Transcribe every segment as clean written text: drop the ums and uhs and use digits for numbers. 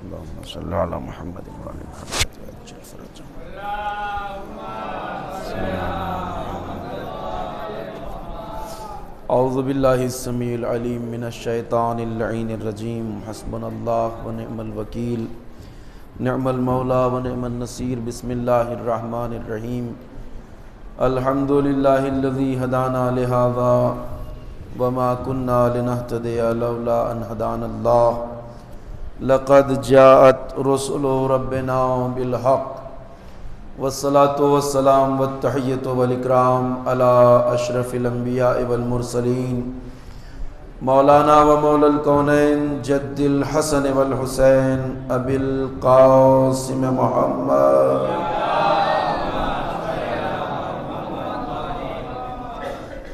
اللهم صل على محمد وعلى محمد وعجل فرجهم. اعوذ باللہ السمیع العلیم من الشیطان اللعین الرجیم. حسبنا اللہ ونعم الوکیل نعم المولا ونعم النصیر. بسم اللہ الرحمن الرحیم. الحمد للہ الذی ہدانا لہذا وما كنا لنهتدي لولا ان هدانا الله. لقد جاءت رسل ربنا بالحق والصلاة والسلام والتحیۃ والاکرام على اشرف الانبیاء والمرسلین مولانا و مولا الکونین جد الحسن والحسین ابی القاسم محمد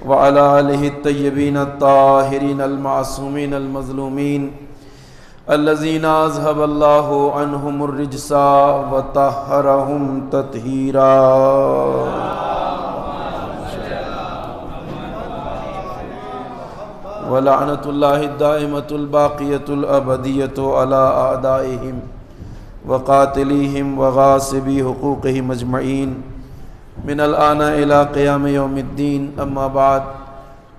وعلى آلہ الطیبین الطاہرین المعصومین المظلومین الذین اذهب اللہ عنہم الرجس وطہرہم تطہیرا. ولعنۃ اللہ الدائمۃ الباقیۃ الابدیۃ علی اعدائہم وقاتلیہم وغاصبی حقوقہم اجمعین من الآن الى قیام یوم الدین. اما بعد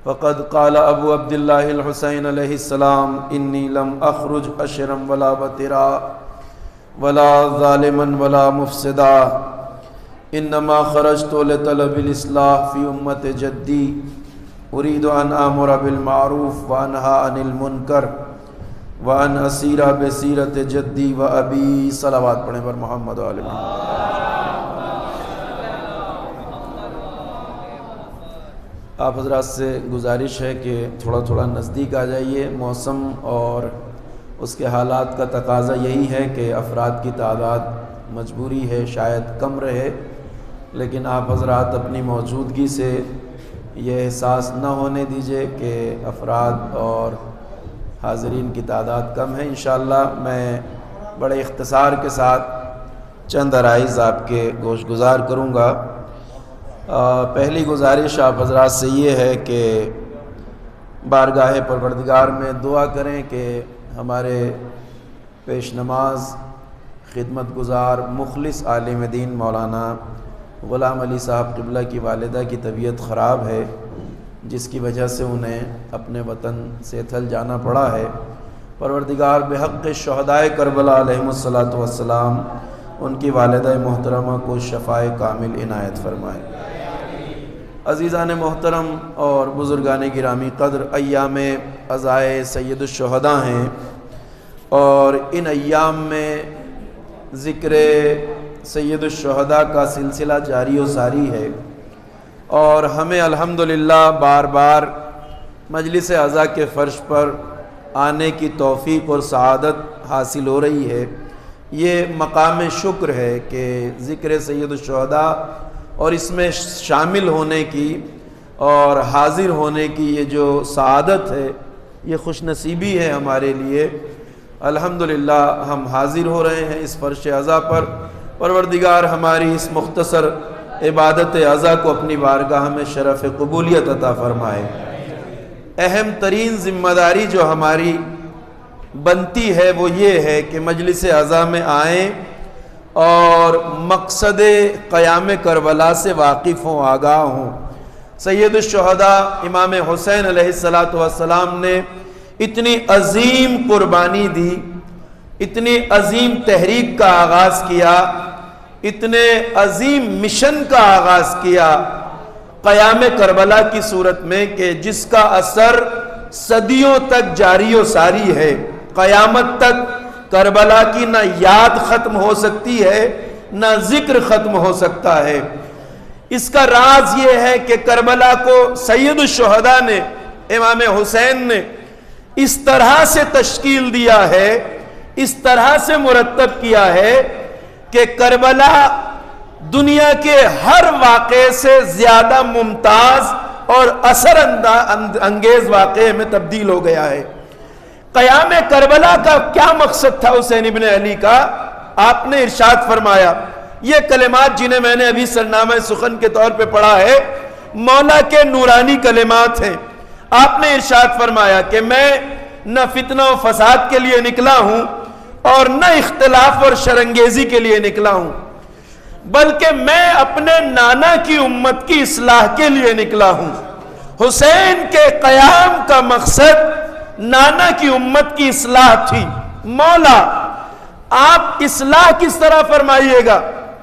فقد قال ابو عبد اللہ الحسین علیہ السلام انی لم اخرج اشرا ولا بطرا ولا ظالما ولا مفسدا انما خرجت لطلب الاصلاح فی امت جدی اريد ان آمر بالمعروف وانہا عن المنکر وان اسیر بسیرت جدی و ابی. صلوات پڑھیں پر محمد و آل محمد. آپ حضرات سے گزارش ہے کہ تھوڑا تھوڑا نزدیک آ جائیے. موسم اور اس کے حالات کا تقاضا یہی ہے کہ افراد کی تعداد مجبوری ہے شاید کم رہے، لیکن آپ حضرات اپنی موجودگی سے یہ احساس نہ ہونے دیجیے کہ افراد اور حاضرین کی تعداد کم ہے. انشاءاللہ میں بڑے اختصار کے ساتھ چند عرائض آپ کے گوش گزار کروں گا. پہلی گزارش آپ حضرات سے یہ ہے کہ بارگاہ پروردگار میں دعا کریں کہ ہمارے پیش نماز خدمت گزار مخلص عالم دین مولانا غلام علی صاحب قبلہ کی والدہ کی طبیعت خراب ہے، جس کی وجہ سے انہیں اپنے وطن سیتھل جانا پڑا ہے. پروردگار بحق شہدائے کربلا علیہم الصلاۃ والسلام ان کی والدہ محترمہ کو شفائے کامل عنایت فرمائے. عزیزان محترم اور بزرگان گرامی قدر، ایام عزائے سید الشہداء ہیں اور ان ایام میں ذکر سید الشہداء کا سلسلہ جاری و ساری ہے، اور ہمیں الحمدللہ بار بار مجلس عزا کے فرش پر آنے کی توفیق اور سعادت حاصل ہو رہی ہے. یہ مقام شکر ہے کہ ذکر سید الشہداء اور اس میں شامل ہونے کی اور حاضر ہونے کی یہ جو سعادت ہے، یہ خوش نصیبی ہے ہمارے لیے. الحمدللہ ہم حاضر ہو رہے ہیں اس فرش عزا پر. پروردگار ہماری اس مختصر عبادت عزا کو اپنی بارگاہ میں شرف قبولیت عطا فرمائے. اہم ترین ذمہ داری جو ہماری بنتی ہے وہ یہ ہے کہ مجلس عزا میں آئیں اور مقصد قیام کربلا سے واقف ہوں، آگاہ ہوں. سید الشہداء امام حسین علیہ السلام نے اتنی عظیم قربانی دی، اتنی عظیم تحریک کا آغاز کیا، اتنے عظیم مشن کا آغاز کیا قیام کربلا کی صورت میں کہ جس کا اثر صدیوں تک جاری و ساری ہے. قیامت تک کربلا کی نہ یاد ختم ہو سکتی ہے نہ ذکر ختم ہو سکتا ہے. اس کا راز یہ ہے کہ کربلا کو سید الشہداء نے، امام حسین نے اس طرح سے تشکیل دیا ہے، اس طرح سے مرتب کیا ہے کہ کربلا دنیا کے ہر واقعے سے زیادہ ممتاز اور اثر انگیز واقعے میں تبدیل ہو گیا ہے. قیام کربلا کا کیا مقصد تھا حسین ابن علی کا؟ آپ نے ارشاد فرمایا، یہ کلمات جنہیں میں نے ابھی سرنامہ سخن کے طور پہ پڑھا ہے مولا کے نورانی کلمات ہیں. آپ نے ارشاد فرمایا کہ میں نہ فتنہ و فساد کے لیے نکلا ہوں اور نہ اختلاف اور شرنگیزی کے لیے نکلا ہوں، بلکہ میں اپنے نانا کی امت کی اصلاح کے لیے نکلا ہوں۔ حسین کے قیام کا مقصد نانا کی امت کی اصلاح تھی۔ مولا آپ اصلاح کس طرح فرمائیے گا؟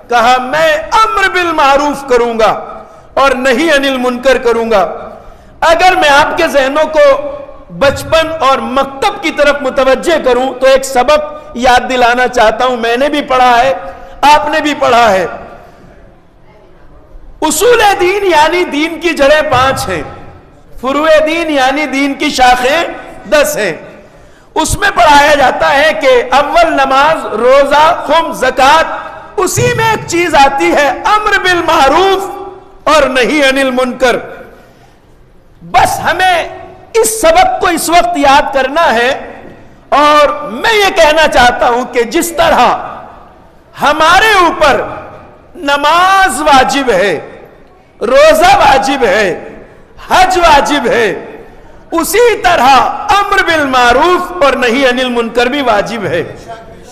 کہا میں امر بالمعروف کروں گا اور نہی عن المنکر کروں گا۔ اگر میں آپ کے ذہنوں کو بچپن اور مکتب کی طرف متوجہ کروں تو ایک سبق یاد دلانا چاہتا ہوں، میں نے بھی پڑھا ہے، آپ نے بھی پڑھا ہے۔ اصول دین یعنی دین کی جڑیں 5 ہیں، فروع دین یعنی دین کی شاخیں 10 ہیں۔ اس میں پڑھایا جاتا ہے کہ اول نماز، روزہ، خمس، زکوٰۃ، اسی میں ایک چیز آتی ہے امر بالمعروف اور نہی عن المنکر۔ بس ہمیں اس سبق کو اس وقت یاد کرنا ہے، اور میں یہ کہنا چاہتا ہوں کہ جس طرح ہمارے اوپر نماز واجب ہے، روزہ واجب ہے، حج واجب ہے، اسی طرح امر بالمعروف اور نہی عن المنکر بھی واجب ہے۔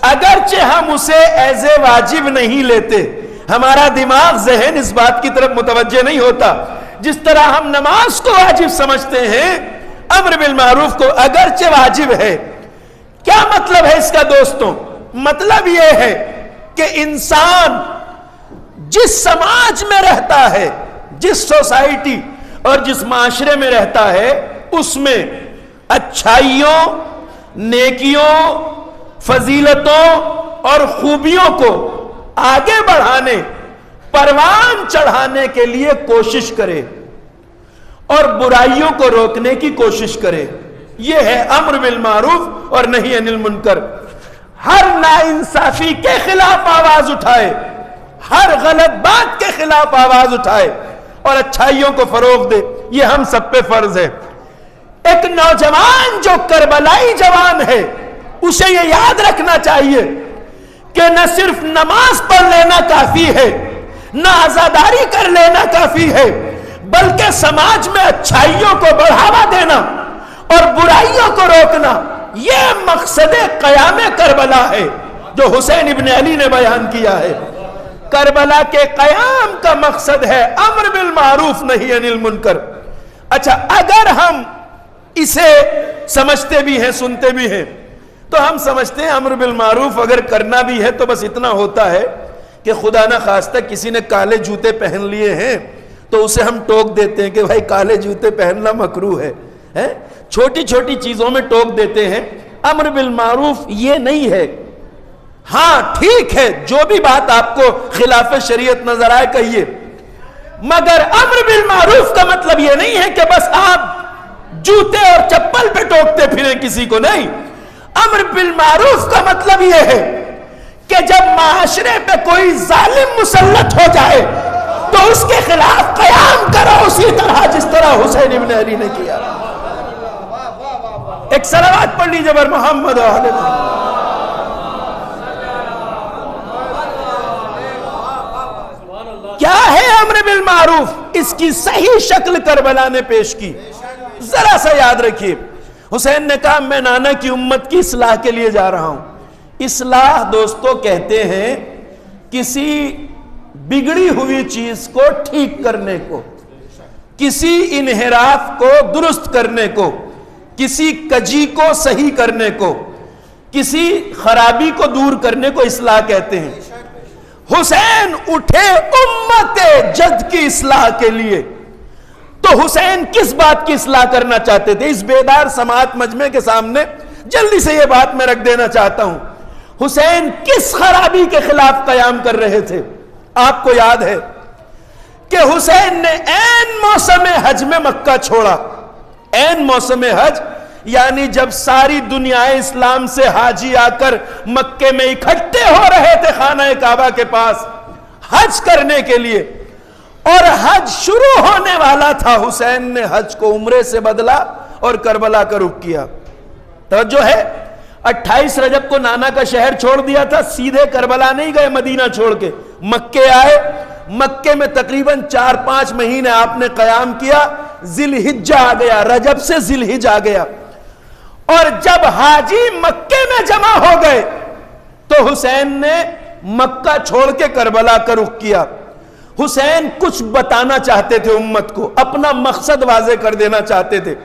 اگرچہ ہم اسے ایز اے واجب نہیں لیتے، ہمارا دماغ ذہن اس بات کی طرف متوجہ نہیں ہوتا، جس طرح ہم نماز کو واجب سمجھتے ہیں، امر بالمعروف کو اگرچہ واجب ہے۔ کیا مطلب ہے اس کا دوستوں؟ مطلب یہ ہے کہ انسان جس سماج میں رہتا ہے، جس سوسائٹی اور جس معاشرے میں رہتا ہے، اس میں اچھائیوں، نیکیوں، فضیلتوں اور خوبیوں کو آگے بڑھانے، پروان چڑھانے کے لیے کوشش کرے اور برائیوں کو روکنے کی کوشش کرے۔ یہ ہے امر بالمعروف اور نہی عن المنکر۔ ہر ناانصافی کے خلاف آواز اٹھائے، ہر غلط بات کے خلاف آواز اٹھائے اور اچھائیوں کو فروغ دے، یہ ہم سب پہ فرض ہے۔ ایک نوجوان جو کربلائی جوان ہے، اسے یہ یاد رکھنا چاہیے کہ نہ صرف نماز پڑھ لینا کافی ہے، نہ عزاداری کر لینا کافی ہے، بلکہ سماج میں اچھائیوں کو بڑھاوا دینا اور برائیوں کو روکنا، یہ مقصد قیام کربلا ہے جو حسین ابن علی نے بیان کیا ہے۔ کربلا کے قیام کا مقصد ہے امر بالمعروف نہی عن المنکر۔ اچھا، اگر ہم اسے سمجھتے بھی ہیں، سنتے بھی ہیں، تو ہم سمجھتے ہیں امر بالمعروف اگر کرنا بھی ہے تو بس اتنا ہوتا ہے کہ خدا نہ خواستہ کسی نے کالے جوتے پہن لیے ہیں تو اسے ہم ٹوک دیتے ہیں کہ بھائی کالے جوتے پہننا مکروہ ہے۔ چھوٹی چھوٹی چیزوں میں ٹوک دیتے ہیں۔ امر بالمعروف یہ نہیں ہے۔ ہاں ٹھیک ہے، جو بھی بات آپ کو خلاف شریعت نظر آئے کہیے، مگر امر بالمعروف کا مطلب یہ نہیں ہے کہ بس آپ جوتے اور چپل پہ ٹوکتے پھریں کسی کو، نہیں۔ امر بالمعروف کا مطلب یہ ہے کہ جب معاشرے پہ کوئی ظالم مسلط ہو جائے تو اس کے خلاف قیام کرو، اسی طرح جس طرح حسین ابن علی نے کیا۔ ایک صلوات پڑھ لیجئے بر محمد و آل محمد۔ کیا ہے امر بالمعروف؟ اس کی صحیح شکل کربلا نے پیش کی، ذرا سا یاد رکھیے۔ حسین نے کہا میں نانا کی امت کی اصلاح کے لیے جا رہا ہوں۔ اصلاح دوستو کہتے ہیں کسی بگڑی ہوئی چیز کو ٹھیک کرنے کو، کسی انحراف کو درست کرنے کو، کسی کجی کو صحیح کرنے کو، کسی خرابی کو دور کرنے کو اصلاح کہتے ہیں۔ حسین اٹھے امت جد کی اصلاح کے لیے، تو حسین کس بات کی اصلاح کرنا چاہتے تھے؟ اس بیدار سماعت مجمع کے سامنے جلدی سے یہ بات میں رکھ دینا چاہتا ہوں۔ حسین کس خرابی کے خلاف قیام کر رہے تھے؟ آپ کو یاد ہے کہ حسین نے عین موسم حج میں مکہ چھوڑا۔ عین موسم حج یعنی جب ساری دنیا اسلام سے حاجی آ کر مکے میں اکٹھے ہو رہے تھے خانہ کعبہ کے پاس حج کرنے کے لیے، اور حج شروع ہونے والا تھا، حسین نے حج کو عمرے سے بدلا اور کربلا کا رخ کیا۔ توجہ ہے، 28 رجب کو نانا کا شہر چھوڑ دیا تھا، سیدھے کربلا نہیں گئے مدینہ چھوڑ کے، مکے آئے۔ مکے میں تقریباً 4-5 مہینے آپ نے قیام کیا۔ ذی الحجہ آ گیا، رجب سے ذی الحجہ آ گیا، اور جب حاجی مکے میں جمع ہو گئے تو حسین نے مکہ چھوڑ کے کربلا کا رخ کیا. حسین کچھ بتانا چاہتے تھے امت کو، اپنا مقصد واضح کر دینا چاہتے تھے.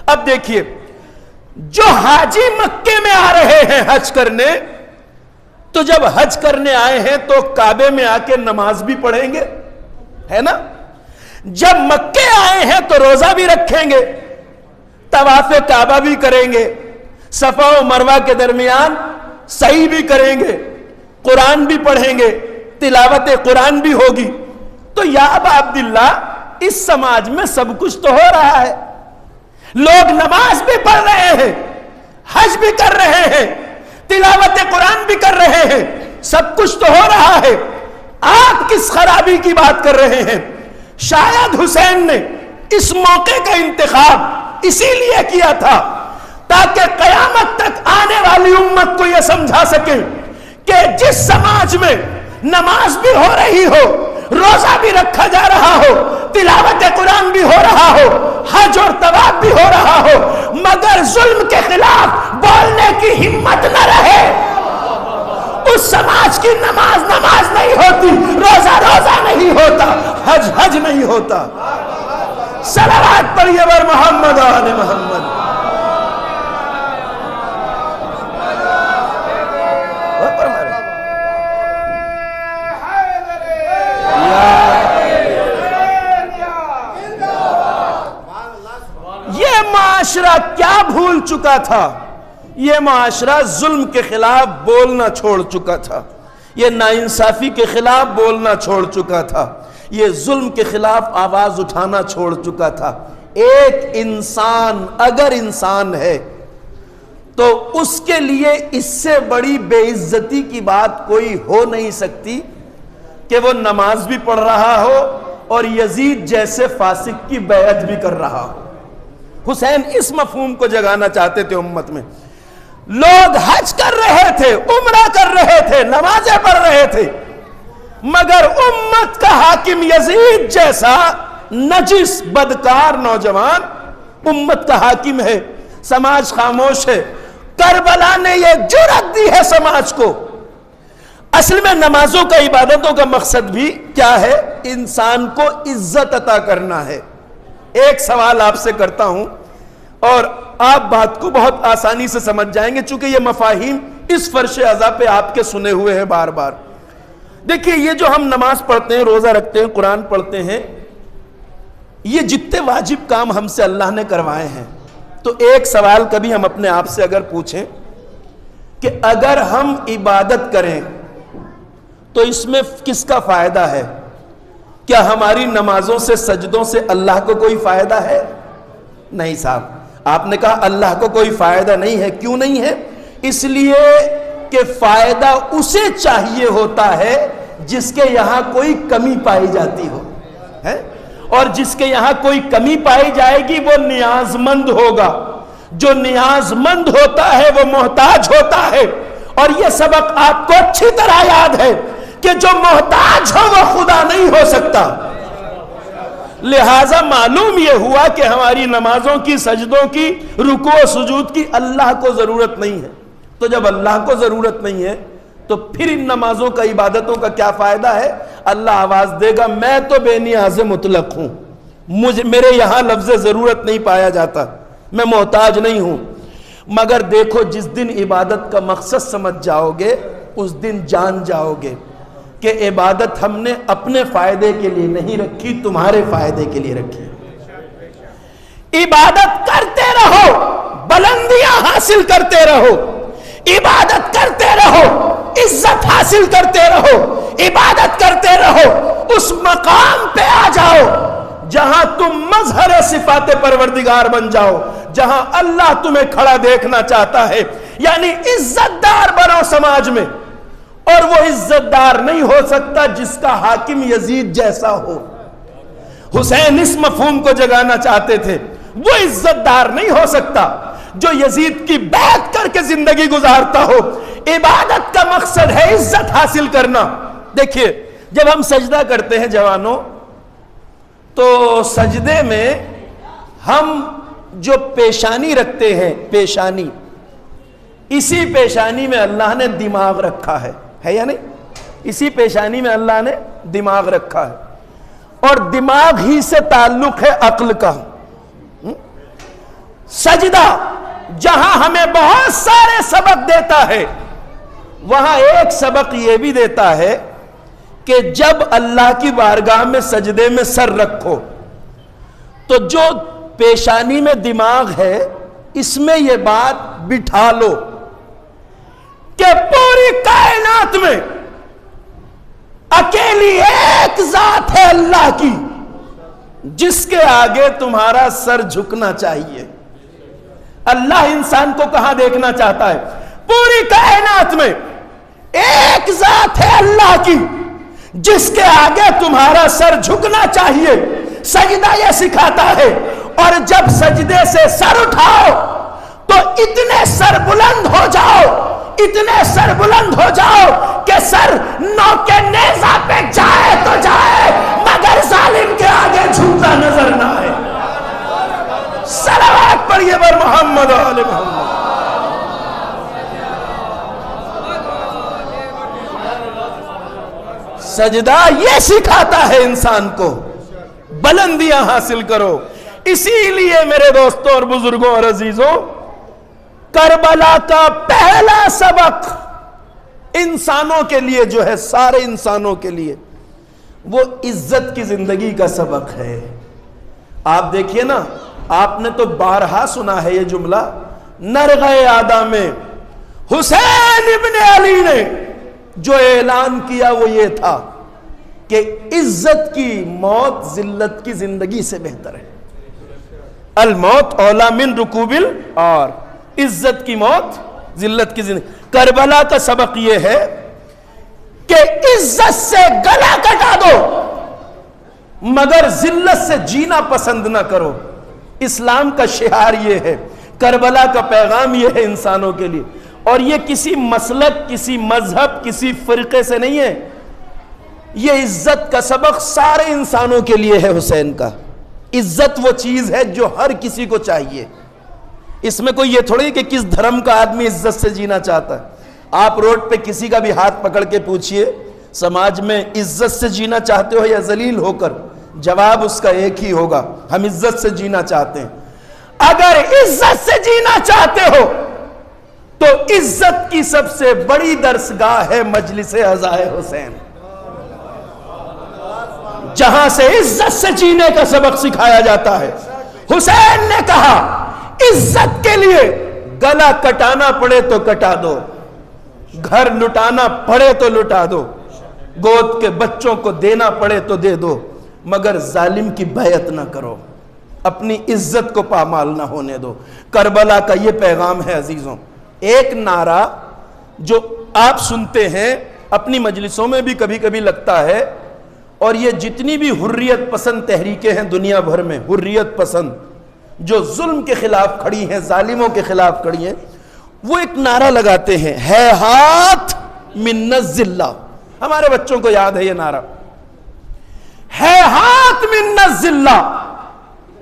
اب دیکھیے، جو حاجی مکے میں آ رہے ہیں حج کرنے، تو جب حج کرنے آئے ہیں تو کعبے میں آ کے نماز بھی پڑھیں گے، ہے نا؟ جب مکے آئے ہیں تو روزہ بھی رکھیں گے، طواف کعبہ بھی کریں گے، صفا و مروہ کے درمیان سعی بھی کریں گے، قرآن بھی پڑھیں گے، تلاوت قرآن بھی ہوگی. تو یا ابا عبداللہ، اس سماج میں سب کچھ تو ہو رہا ہے، لوگ نماز بھی پڑھ رہے ہیں، حج بھی کر رہے ہیں، تلاوت قرآن بھی کر رہے ہیں، سب کچھ تو ہو رہا ہے، آپ کس خرابی کی بات کر رہے ہیں؟ شاید حسین نے اس موقع کا انتخاب اسی لیے کیا تھا تاکہ قیامت تک آنے والی امت کو یہ سمجھا سکے کہ جس سماج میں نماز بھی ہو رہی ہو، روزہ بھی رکھا جا رہا ہو، تلاوت قرآن بھی ہو رہا ہو، حج اور طواف بھی ہو رہا ہو، مگر ظلم کے خلاف بولنے کی ہمت نہ رہے، اس سماج کی نماز نماز نہیں ہوتی، روزہ روزہ نہیں ہوتا، حج حج نہیں ہوتا. صلوات پڑھیے بر محمد آل محمد. یہ معاشرہ کیا بھول چکا تھا؟ یہ معاشرہ ظلم کے خلاف بولنا چھوڑ چکا تھا، یہ ناانصافی کے خلاف بولنا چھوڑ چکا تھا، یہ ظلم کے خلاف آواز اٹھانا چھوڑ چکا تھا. ایک انسان اگر انسان ہے تو اس کے لیے اس سے بڑی بے عزتی کی بات کوئی ہو نہیں سکتی کہ وہ نماز بھی پڑھ رہا ہو اور یزید جیسے فاسق کی بیعت بھی کر رہا ہو. حسین اس مفہوم کو جگانا چاہتے تھے امت میں. لوگ حج کر رہے تھے، عمرہ کر رہے تھے، نمازیں پڑھ رہے تھے، مگر امت کا حاکم یزید جیسا نجس بدکار نوجوان امت کا حاکم ہے. سماج خاموش ہے. کربلا نے یہ جرأت دی ہے سماج کو. اصل میں نمازوں کا، عبادتوں کا مقصد بھی کیا ہے؟ انسان کو عزت عطا کرنا ہے. ایک سوال آپ سے کرتا ہوں اور آپ بات کو بہت آسانی سے سمجھ جائیں گے، چونکہ یہ مفاہیم اس فرش عزا پہ آپ کے سنے ہوئے ہیں بار بار. دیکھیے، یہ جو ہم نماز پڑھتے ہیں، روزہ رکھتے ہیں، قرآن پڑھتے ہیں، یہ جتنے واجب کام ہم سے اللہ نے کروائے ہیں، تو ایک سوال کبھی ہم اپنے آپ سے اگر پوچھیں کہ اگر ہم عبادت کریں تو اس میں کس کا فائدہ ہے؟ کیا ہماری نمازوں سے، سجدوں سے اللہ کو کوئی فائدہ ہے؟ نہیں صاحب. آپ نے کہا اللہ کو کوئی فائدہ نہیں ہے. کیوں نہیں ہے؟ اس لیے کہ فائدہ اسے چاہیے ہوتا ہے جس کے یہاں کوئی کمی پائی جاتی ہو، ہے؟ اور جس کے یہاں کوئی کمی پائی جائے گی وہ نیاز مند ہوگا. جو نیاز مند ہوتا ہے وہ محتاج ہوتا ہے. اور یہ سبق آپ کو اچھی طرح یاد ہے کہ جو محتاج ہو وہ خدا نہیں ہو سکتا. لہٰذا معلوم یہ ہوا کہ ہماری نمازوں کی، سجدوں کی، رکوع و سجود کی اللہ کو ضرورت نہیں ہے. تو جب اللہ کو ضرورت نہیں ہے تو پھر ان نمازوں کا، عبادتوں کا کیا فائدہ ہے؟ اللہ آواز دے گا میں تو بے نیاز مطلق ہوں، میرے یہاں لفظ ضرورت نہیں پایا جاتا، میں محتاج نہیں ہوں. مگر دیکھو، جس دن عبادت کا مقصد سمجھ جاؤ گے اس دن جان جاؤ گے کہ عبادت ہم نے اپنے فائدے کے لیے نہیں رکھی، تمہارے فائدے کے لیے رکھی. عبادت کرتے رہو، بلندیاں حاصل کرتے رہو، عبادت کرتے رہو، عزت حاصل کرتے رہو، عبادت کرتے رہو. اس مقام پہ آ جاؤ جہاں تم مظہر صفات پروردگار بن جاؤ، جہاں اللہ تمہیں کھڑا دیکھنا چاہتا ہے. یعنی عزت دار بنو سماج میں. اور وہ عزت دار نہیں ہو سکتا جس کا حاکم یزید جیسا ہو. حسین اس مفہوم کو جگانا چاہتے تھے. وہ عزت دار نہیں ہو سکتا جو یزید کی بیعت کر کے زندگی گزارتا ہو. عبادت کا مقصد ہے عزت حاصل کرنا. دیکھیے، جب ہم سجدہ کرتے ہیں جوانوں، تو سجدے میں ہم جو پیشانی رکھتے ہیں، پیشانی، اسی پیشانی میں اللہ نے دماغ رکھا ہے یا نہیں؟ اسی پیشانی میں اللہ نے دماغ رکھا ہے، اور دماغ ہی سے تعلق ہے عقل کا۔ سجدہ جہاں ہمیں بہت سارے سبق دیتا ہے، وہاں ایک سبق یہ بھی دیتا ہے کہ جب اللہ کی بارگاہ میں سجدے میں سر رکھو تو جو پیشانی میں دماغ ہے اس میں یہ بات بٹھا لو کہ پوری کائنات میں اکیلی ایک ذات ہے اللہ کی جس کے آگے تمہارا سر جھکنا چاہیے۔ اللہ انسان کو کہاں دیکھنا چاہتا ہے؟ پوری کائنات میں ایک ذات ہے اللہ کی جس کے آگے تمہارا سر جھکنا چاہیے۔ سجدہ یہ سکھاتا ہے، اور جب سجدے سے سر اٹھاؤ تو اتنے سر بلند ہو جاؤ، اتنے سر بلند ہو جاؤ کہ سر نوک نیزہ پہ جائے تو جائے مگر ظالم کے آگے جھکتا نظر نہ آئے۔ صلوات پڑھیے بر محمد و آل محمد۔ سجدہ یہ سکھاتا ہے انسان کو بلندیاں حاصل کرو۔ اسی لیے میرے دوستوں اور بزرگوں اور عزیزوں، کربلا کا پہلا سبق انسانوں کے لیے جو ہے، سارے انسانوں کے لیے، وہ عزت کی زندگی کا سبق ہے۔ آپ دیکھیے نا، آپ نے تو بارہا سنا ہے یہ جملہ، نرغہ آدھا میں حسین ابن علی نے جو اعلان کیا وہ یہ تھا کہ عزت کی موت ذلت کی زندگی سے بہتر ہے۔ الموت اولا من رکوب اور عزت کی موت ذلت کی زندگی۔ کربلا کا سبق یہ ہے کہ عزت سے گلا کٹا دو مگر ذلت سے جینا پسند نہ کرو۔ اسلام کا شعار یہ ہے، کربلا کا پیغام یہ ہے انسانوں کے لیے، اور یہ کسی مسلک، کسی مذہب، کسی فرقے سے نہیں ہے۔ یہ عزت کا سبق سارے انسانوں کے لیے ہے۔ حسین کا عزت وہ چیز ہے جو ہر کسی کو چاہیے۔ اس میں کوئی یہ تھوڑی کہ کس دھرم کا آدمی عزت سے جینا چاہتا ہے۔ آپ روڈ پہ کسی کا بھی ہاتھ پکڑ کے پوچھئے سماج میں عزت سے جینا چاہتے ہو یا ذلیل ہو کر، جواب اس کا ایک ہی ہوگا، ہم عزت سے جینا چاہتے ہیں۔ اگر عزت سے جینا چاہتے ہو تو عزت کی سب سے بڑی درسگاہ ہے مجلس عزائے حسین، جہاں سے عزت سے جینے کا سبق سکھایا جاتا ہے۔ حسین نے کہا عزت کے لیے گلا کٹانا پڑے تو کٹا دو، گھر لٹانا پڑے تو لٹا دو، گود کے بچوں کو دینا پڑے تو دے دو، مگر ظالم کی بیعت نہ کرو، اپنی عزت کو پامال نہ ہونے دو۔ کربلا کا یہ پیغام ہے عزیزوں۔ ایک نعرہ جو آپ سنتے ہیں اپنی مجلسوں میں بھی کبھی کبھی لگتا ہے، اور یہ جتنی بھی حریت پسند تحریکیں ہیں دنیا بھر میں، حریت پسند جو ظلم کے خلاف کھڑی ہیں، ظالموں کے خلاف کھڑی ہیں، وہ ایک نعرہ لگاتے ہیں، ہے ہاتھ من الذلہ۔ ہمارے بچوں کو یاد ہے یہ نعرہ، ہے ہاتھ من الذلہ۔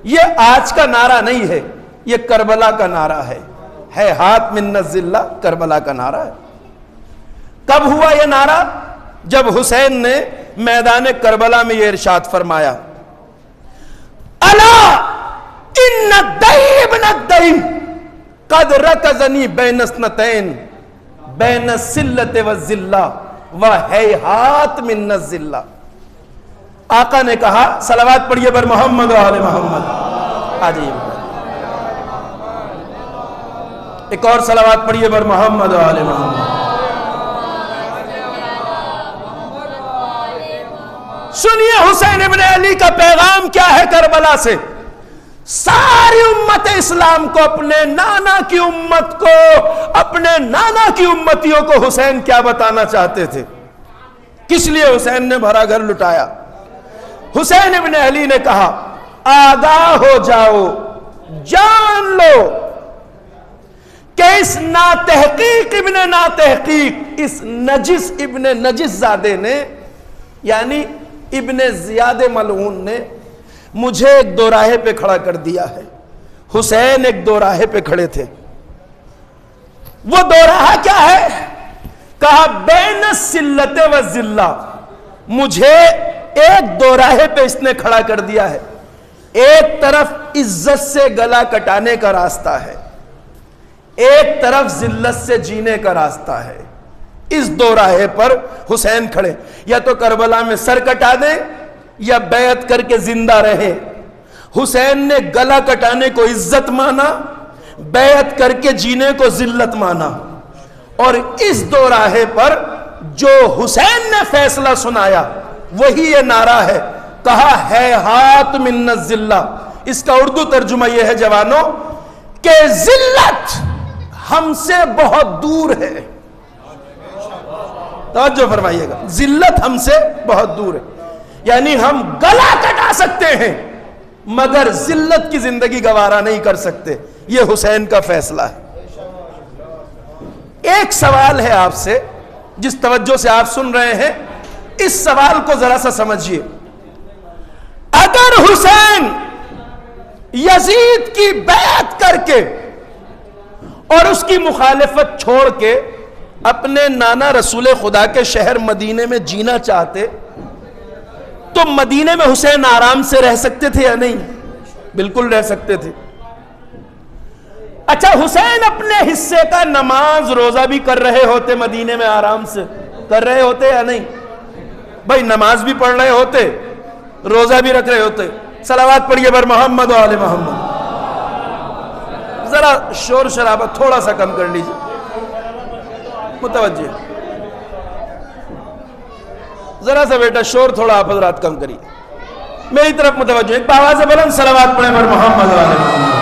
یہ آج کا نعرہ نہیں ہے، یہ کربلا کا نعرہ ہے ہاتھ من الذلہ، کربلا کا نعرہ ہے۔ کب ہوا یہ نعرہ؟ جب حسین نے میدان کربلا میں یہ ارشاد فرمایا، الا ان الدئی ابن الدئی قد رکزنی بین اثنتین بین السلۃ والذلہ وہیہات من الذلہ۔ آقا نے کہا، صلوات پڑھیے بر محمد و آل محمد۔ آجائیے ایک اور صلوات پڑھیے بر محمد و آل محمد۔ سنیے حسین ابن علی کا پیغام کیا ہے کربلا سے۔ ساری امت اسلام کو، اپنے نانا کی امت کو، اپنے نانا کی امتیوں کو حسین کیا بتانا چاہتے تھے، کس لیے حسین نے بھرا گھر لٹایا۔ حسین ابن علی نے کہا، آگاہ ہو جاؤ، جان لو کہ اس ناتحقیق ابن ناتحقیق، اس نجس ابن نجس زادے نے، یعنی ابن زیاد ملعون نے مجھے ایک دو راہے پہ کھڑا کر دیا ہے۔ حسین ایک دو راہے پہ کھڑے تھے، وہ دوراہا کیا ہے؟ کہا بین السلت و ذلہ، مجھے ایک دوراہے پہ اس نے کھڑا کر دیا ہے. ایک طرف عزت سے گلا کٹانے کا راستہ ہے، ایک طرف ذلت سے جینے کا راستہ ہے. اس دوراہے پر حسین کھڑے، یا تو کربلا میں سر کٹا دیں یا بیعت کر کے زندہ رہے. حسین نے گلا کٹانے کو عزت مانا، بیعت کر کے جینے کو ذلت مانا. اور اس دوراہے پر جو حسین نے فیصلہ سنایا وہی یہ نعرہ ہے، کہا ہے ہاتھ من الذلہ. اس کا اردو ترجمہ یہ ہے جوانوں کہ ذلت ہم سے بہت دور ہے. توجہ فرمائیے گا، ذلت ہم سے بہت دور ہے. یعنی ہم گلا کٹا سکتے ہیں مگر ذلت کی زندگی گوارا نہیں کر سکتے. یہ حسین کا فیصلہ ہے. ایک سوال ہے آپ سے، جس توجہ سے آپ سن رہے ہیں اس سوال کو ذرا سا سمجھیے. اگر حسین یزید کی بیعت کر کے اور اس کی مخالفت چھوڑ کے اپنے نانا رسول خدا کے شہر مدینے میں جینا چاہتے تو مدینے میں حسین آرام سے رہ سکتے تھے یا نہیں؟ بالکل رہ سکتے تھے. اچھا، حسین اپنے حصے کا نماز روزہ بھی کر رہے ہوتے، مدینے میں آرام سے کر رہے ہوتے یا نہیں؟ بھائی نماز بھی پڑھ رہے ہوتے، روزہ بھی رکھ رہے ہوتے. صلوات پڑھیے بر محمد و آل محمد. ذرا شور شرابہ تھوڑا سا کم کر لیجیے، متوجہ ذرا سا بیٹا شور تھوڑا آپ حضرات کم کریے، میری طرف متوجہ. ایک آواز بلند صلوات پڑھیں بر محمد و آل محمد.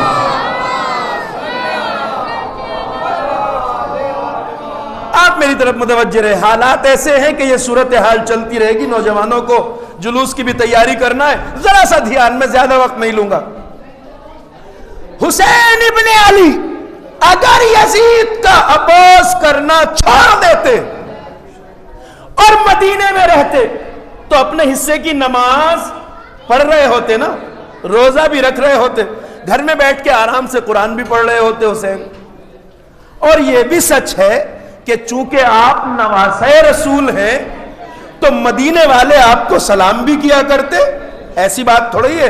آپ میری طرف متوجہ رہے. حالات ایسے ہیں کہ یہ صورتحال چلتی رہے گی. نوجوانوں کو جلوس کی بھی تیاری کرنا ہے، ذرا سا دھیان میں زیادہ وقت نہیں لوں گا. حسین ابن علی اگر یزید کا اپوز کرنا چھوڑ دیتے اور مدینے میں رہتے تو اپنے حصے کی نماز پڑھ رہے ہوتے نا، روزہ بھی رکھ رہے ہوتے، گھر میں بیٹھ کے آرام سے قرآن بھی پڑھ رہے ہوتے حسین. اور یہ بھی سچ ہے کہ چونکہ آپ نواسۂ رسول ہیں تو مدینے والے آپ کو سلام بھی کیا کرتے. ایسی بات تھوڑی ہے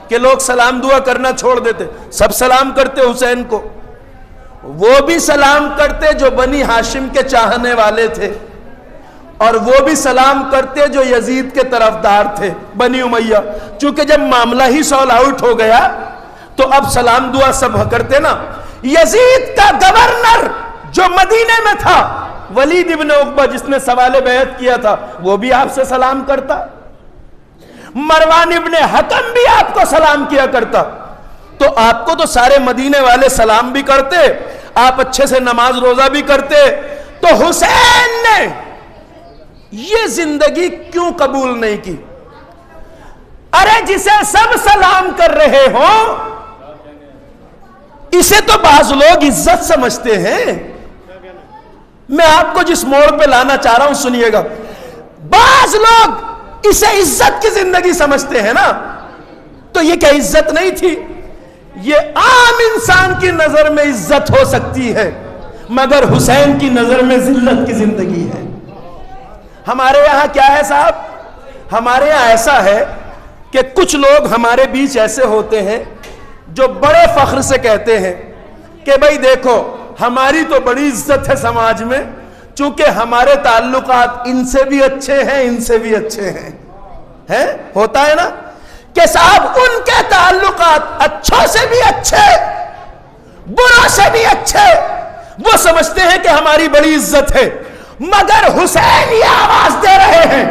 کہ لوگ سلام دعا کرنا چھوڑ دیتے. سب سلام کرتے حسین کو. وہ بھی سلام کرتے جو بنی ہاشم کے چاہنے والے تھے، اور وہ بھی سلام کرتے جو یزید کے طرفدار تھے، بنی امیہ. چونکہ جب معاملہ ہی سول آؤٹ ہو گیا تو اب سلام دعا سب کرتے نا. یزید کا گورنر جو مدینے میں تھا، ولید ابن عقبہ جس نے سوال بیعت کیا تھا، وہ بھی آپ سے سلام کرتا. مروان ابن حکم بھی آپ کو سلام کیا کرتا. تو آپ کو تو سارے مدینے والے سلام بھی کرتے، آپ اچھے سے نماز روزہ بھی کرتے. تو حسین نے یہ زندگی کیوں قبول نہیں کی؟ ارے جسے سب سلام کر رہے ہوں اسے تو بعض لوگ عزت سمجھتے ہیں. میں آپ کو جس موڑ پہ لانا چاہ رہا ہوں سنیے گا. بعض لوگ اسے عزت کی زندگی سمجھتے ہیں نا، تو یہ کیا عزت نہیں تھی؟ یہ عام انسان کی نظر میں عزت ہو سکتی ہے مگر حسین کی نظر میں ذلت کی زندگی ہے. ہمارے یہاں کیا ہے صاحب؟ ہمارے یہاں ایسا ہے کہ کچھ لوگ ہمارے بیچ ایسے ہوتے ہیں جو بڑے فخر سے کہتے ہیں کہ بھئی دیکھو ہماری تو بڑی عزت ہے سماج میں، چونکہ ہمارے تعلقات ان سے بھی اچھے ہیں، ان سے بھی اچھے ہیں. ہوتا ہے نا کہ صاحب ان کے تعلقات اچھوں سے بھی اچھے، بروں سے بھی اچھے. وہ سمجھتے ہیں کہ ہماری بڑی عزت ہے، مگر حسین یہ آواز دے رہے ہیں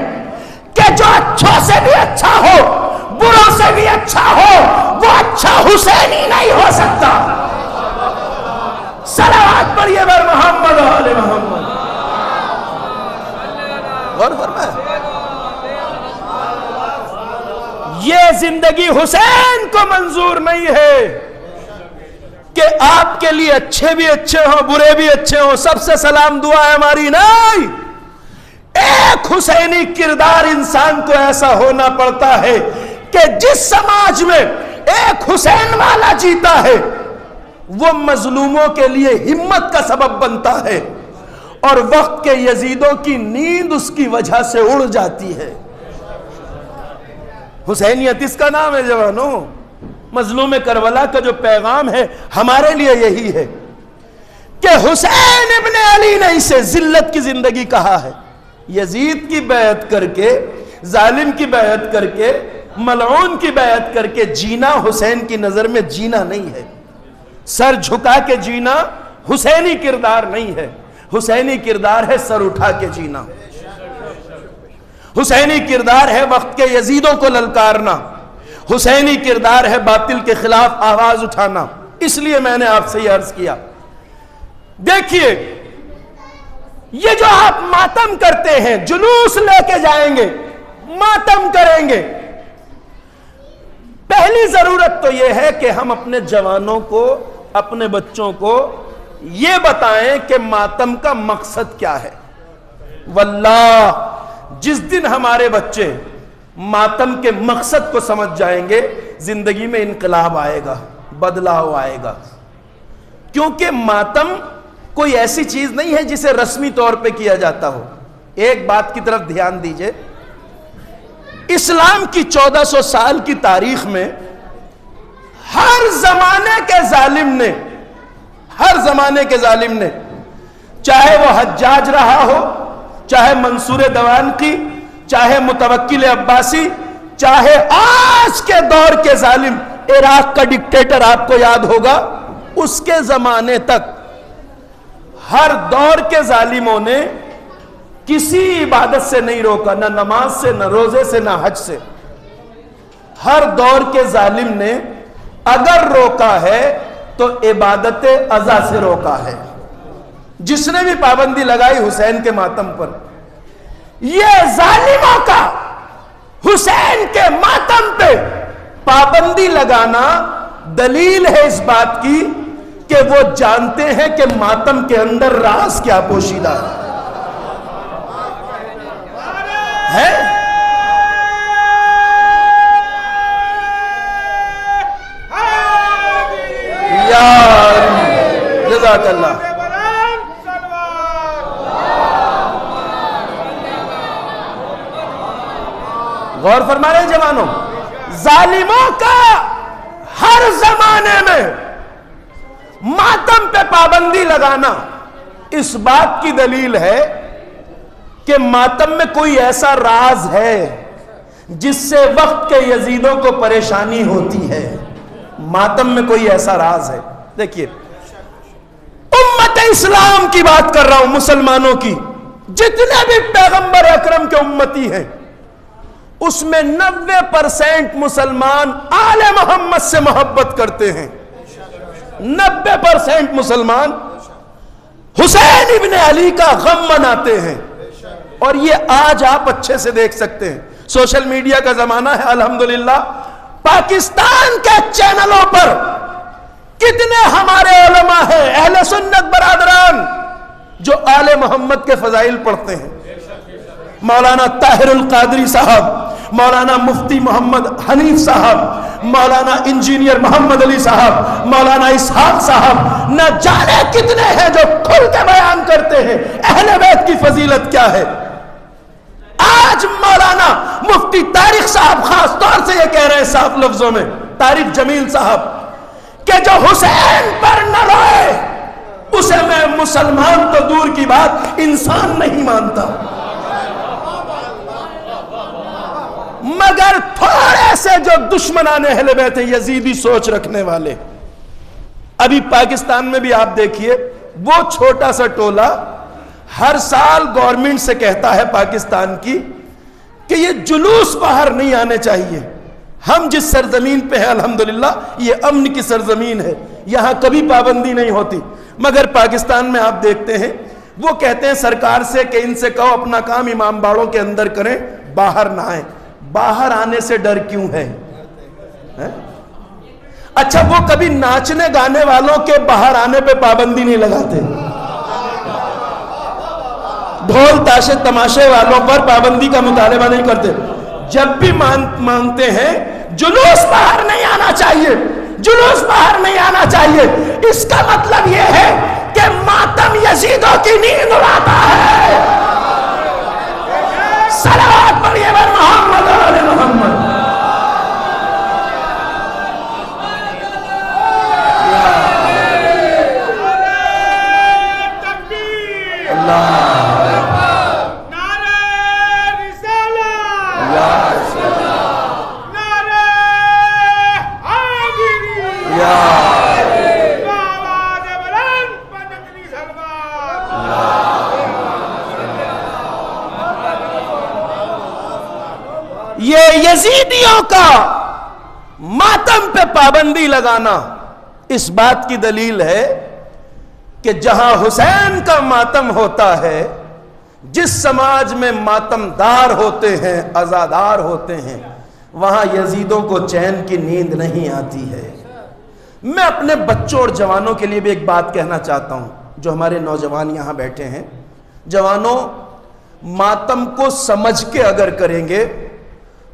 کہ جو اچھوں سے بھی اچھا ہو، بروں سے بھی اچھا ہو، وہ اچھا حسین ہی نہیں ہو سکتا. صلوات پڑھیے بر محمد و آل محمد. غور فرمائے. یہ زندگی حسین کو منظور نہیں ہے کہ آپ کے لیے اچھے بھی اچھے ہوں، برے بھی اچھے ہوں، سب سے سلام دعا ہے ہماری. نہیں، ایک حسینی کردار انسان کو ایسا ہونا پڑتا ہے کہ جس سماج میں ایک حسین والا جیتا ہے وہ مظلوموں کے لیے ہمت کا سبب بنتا ہے، اور وقت کے یزیدوں کی نیند اس کی وجہ سے اڑ جاتی ہے۔ حسینیت اس کا نام ہے جوانوں۔ مظلوم کربلا کا جو پیغام ہے ہمارے لیے یہی ہے کہ حسین ابن علی نے اسے ذلت کی زندگی کہا ہے۔ یزید کی بیعت کر کے، ظالم کی بیعت کر کے، ملعون کی بیعت کر کے جینا حسین کی نظر میں جینا نہیں ہے۔ سر جھکا کے جینا حسینی کردار نہیں ہے۔ حسینی کردار ہے سر اٹھا کے جینا۔ حسینی کردار ہے وقت کے یزیدوں کو للکارنا۔ حسینی کردار ہے باطل کے خلاف آواز اٹھانا۔ اس لیے میں نے آپ سے یہ عرض کیا، دیکھیے یہ جو آپ ماتم کرتے ہیں، جلوس لے کے جائیں گے، ماتم کریں گے، پہلی ضرورت تو یہ ہے کہ ہم اپنے جوانوں کو، اپنے بچوں کو یہ بتائیں کہ ماتم کا مقصد کیا ہے۔ واللہ جس دن ہمارے بچے ماتم کے مقصد کو سمجھ جائیں گے، زندگی میں انقلاب آئے گا، بدلاؤ آئے گا۔ کیونکہ ماتم کوئی ایسی چیز نہیں ہے جسے رسمی طور پہ کیا جاتا ہو۔ ایک بات کی طرف دھیان دیجئے، اسلام کی 1400 سال کی تاریخ میں ہر زمانے کے ظالم نے، چاہے وہ حجاج رہا ہو، چاہے منصور دوانقی، چاہے متوکل عباسی، چاہے آج کے دور کے ظالم عراق کا ڈکٹیٹر آپ کو یاد ہوگا، اس کے زمانے تک ہر دور کے ظالموں نے کسی عبادت سے نہیں روکا، نہ نماز سے، نہ روزے سے، نہ حج سے۔ ہر دور کے ظالم نے اگر روکا ہے تو عبادت عزا سے روکا ہے۔ جس نے بھی پابندی لگائی حسین کے ماتم پر، یہ ظالموں کا حسین کے ماتم پہ پابندی لگانا دلیل ہے اس بات کی کہ وہ جانتے ہیں کہ ماتم کے اندر راز کیا پوشیدہ ہے۔ جزاک اللہ۔ غور فرما رہے ہیں جوانوں، ظالموں کا ہر زمانے میں ماتم پہ پابندی لگانا اس بات کی دلیل ہے کہ ماتم میں کوئی ایسا راز ہے جس سے وقت کے یزیدوں کو پریشانی ہوتی ہے۔ ماتم میں کوئی ایسا راز ہے۔ دیکھیے امت اسلام کی بات کر رہا ہوں، مسلمانوں کی، جتنے بھی پیغمبر اکرم کے امتی ہیں اس میں 90% مسلمان آل محمد سے محبت کرتے ہیں۔ 90% مسلمان حسین ابن علی کا غم مناتے ہیں، اور یہ آج آپ اچھے سے دیکھ سکتے ہیں۔ سوشل میڈیا کا زمانہ ہے الحمدللہ، پاکستان کے چینلوں پر کتنے ہمارے علماء ہیں، اہل سنت برادران، جو آل محمد کے فضائل پڑھتے ہیں۔ مولانا طاہر القادری صاحب، مولانا مفتی محمد حنیف صاحب، مولانا انجینئر محمد علی صاحب، مولانا اسحاق صاحب، نہ جانے کتنے ہیں جو کھل کے بیان کرتے ہیں اہل بیت کی فضیلت کیا ہے۔ آج مولانا مفتی طارق صاحب خاص طور سے یہ کہہ رہے ہیں صاف لفظوں میں، طارق جمیل صاحب، کہ جو حسین پر نہ روئے اسے میں مسلمان تو دور کی بات انسان نہیں مانتا۔ مگر تھوڑے سے جو دشمنان اہل بیت ہیں، یزیدی سوچ رکھنے والے، ابھی پاکستان میں بھی آپ دیکھیے، وہ چھوٹا سا ٹولہ ہر سال گورنمنٹ سے کہتا ہے پاکستان کی کہ یہ جلوس باہر نہیں آنے چاہیے۔ ہم جس سرزمین پہ ہیں الحمدللہ یہ امن کی سرزمین ہے، یہاں کبھی پابندی نہیں ہوتی، مگر پاکستان میں آپ دیکھتے ہیں وہ کہتے ہیں سرکار سے کہ ان سے کہو اپنا کام امام باڑوں کے اندر کریں، باہر نہ آئیں۔ باہر آنے سے ڈر کیوں ہے؟ اچھا وہ کبھی ناچنے گانے والوں کے باہر آنے پہ پابندی نہیں لگاتے، ڈھول تاشے تماشے والوں پر پابندی کا مطالبہ نہیں کرتے۔ جب بھی مانگتے ہیں جلوس باہر نہیں آنا چاہیے، جلوس باہر نہیں آنا چاہیے۔ اس کا مطلب یہ ہے کہ ماتم یزیدوں کی نیند اڑاتا ہے۔ صلوات پڑھیے بر محمد و آل محمد۔ یہ یزیدیوں کا ماتم پہ پابندی لگانا اس بات کی دلیل ہے کہ جہاں حسین کا ماتم ہوتا ہے، جس سماج میں ماتم دار ہوتے ہیں، عزادار ہوتے ہیں، وہاں یزیدوں کو چین کی نیند نہیں آتی ہے۔ میں اپنے بچوں اور جوانوں کے لیے بھی ایک بات کہنا چاہتا ہوں، جو ہمارے نوجوان یہاں بیٹھے ہیں۔ جوانوں، ماتم کو سمجھ کے اگر کریں گے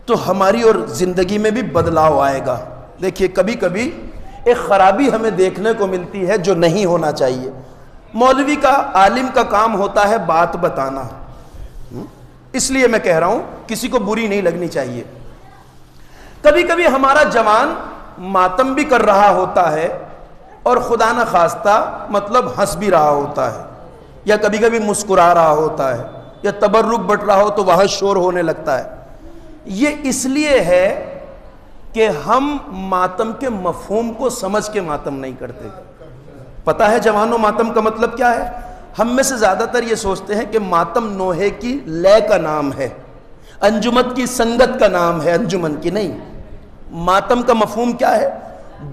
تو ہماری اور زندگی میں بھی بدلاؤ آئے گا۔ دیکھیے، کبھی کبھی ایک خرابی ہمیں دیکھنے کو ملتی ہے جو نہیں ہونا چاہیے۔ مولوی کا، عالم کا کام ہوتا ہے بات بتانا، اس لیے میں کہہ رہا ہوں کسی کو بری نہیں لگنی چاہیے۔ کبھی کبھی ہمارا جوان ماتم بھی کر رہا ہوتا ہے اور خدا نہ خواستہ مطلب ہنس بھی رہا ہوتا ہے، یا کبھی کبھی مسکرا رہا ہوتا ہے، یا تبرک بٹ رہا ہو تو وہاں شور ہونے لگتا ہے۔ یہ اس لیے ہے کہ ہم ماتم کے مفہوم کو سمجھ کے ماتم نہیں کرتے۔ پتہ ہے جوانوں ماتم کا مطلب کیا ہے؟ ہم میں سے زیادہ تر یہ سوچتے ہیں کہ ماتم نوحے کی لے کا نام ہے، انجمن کی سنگت کا نام ہے، انجمن کی نہیں۔ ماتم کا مفہوم کیا ہے؟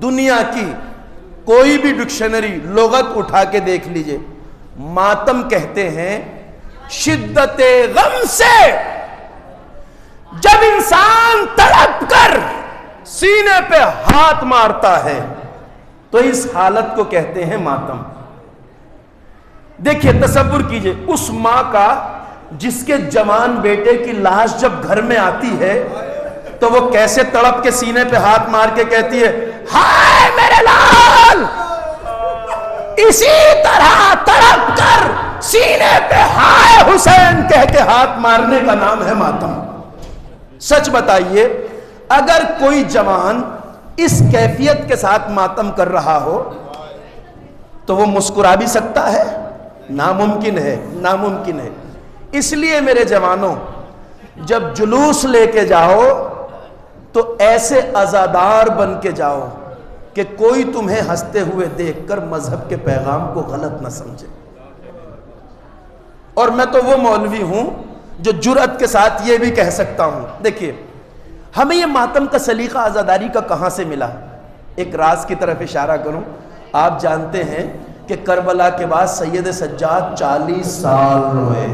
دنیا کی کوئی بھی ڈکشنری، لغت اٹھا کے دیکھ لیجئے، ماتم کہتے ہیں شدت غم سے جب انسان تڑپ کر سینے پہ ہاتھ مارتا ہے تو اس حالت کو کہتے ہیں ماتم۔ دیکھیے، تصور کیجئے اس ماں کا جس کے جوان بیٹے کی لاش جب گھر میں آتی ہے تو وہ کیسے تڑپ کے سینے پہ ہاتھ مار کے کہتی ہے، ہائے میرے لال۔ اسی طرح تڑپ کر سینے پہ ہائے حسین کہہ کے ہاتھ مارنے کا نام ہے ماتم۔ سچ بتائیے، اگر کوئی جوان اس کیفیت کے ساتھ ماتم کر رہا ہو تو وہ مسکرا بھی سکتا ہے؟ ناممکن ہے، ناممکن ہے۔ اس لیے میرے جوانوں، جب جلوس لے کے جاؤ تو ایسے عزادار بن کے جاؤ کہ کوئی تمہیں ہنستے ہوئے دیکھ کر مذہب کے پیغام کو غلط نہ سمجھے۔ اور میں تو وہ مولوی ہوں جو جرأت کے ساتھ یہ بھی کہہ سکتا ہوں، دیکھیے ہمیں یہ ماتم کا سلیقہ عزاداری کا کہاں سے ملا؟ ایک راز کی طرف اشارہ کروں۔ آپ جانتے ہیں کہ کربلا کے بعد سید سجاد 40 سال روئے۔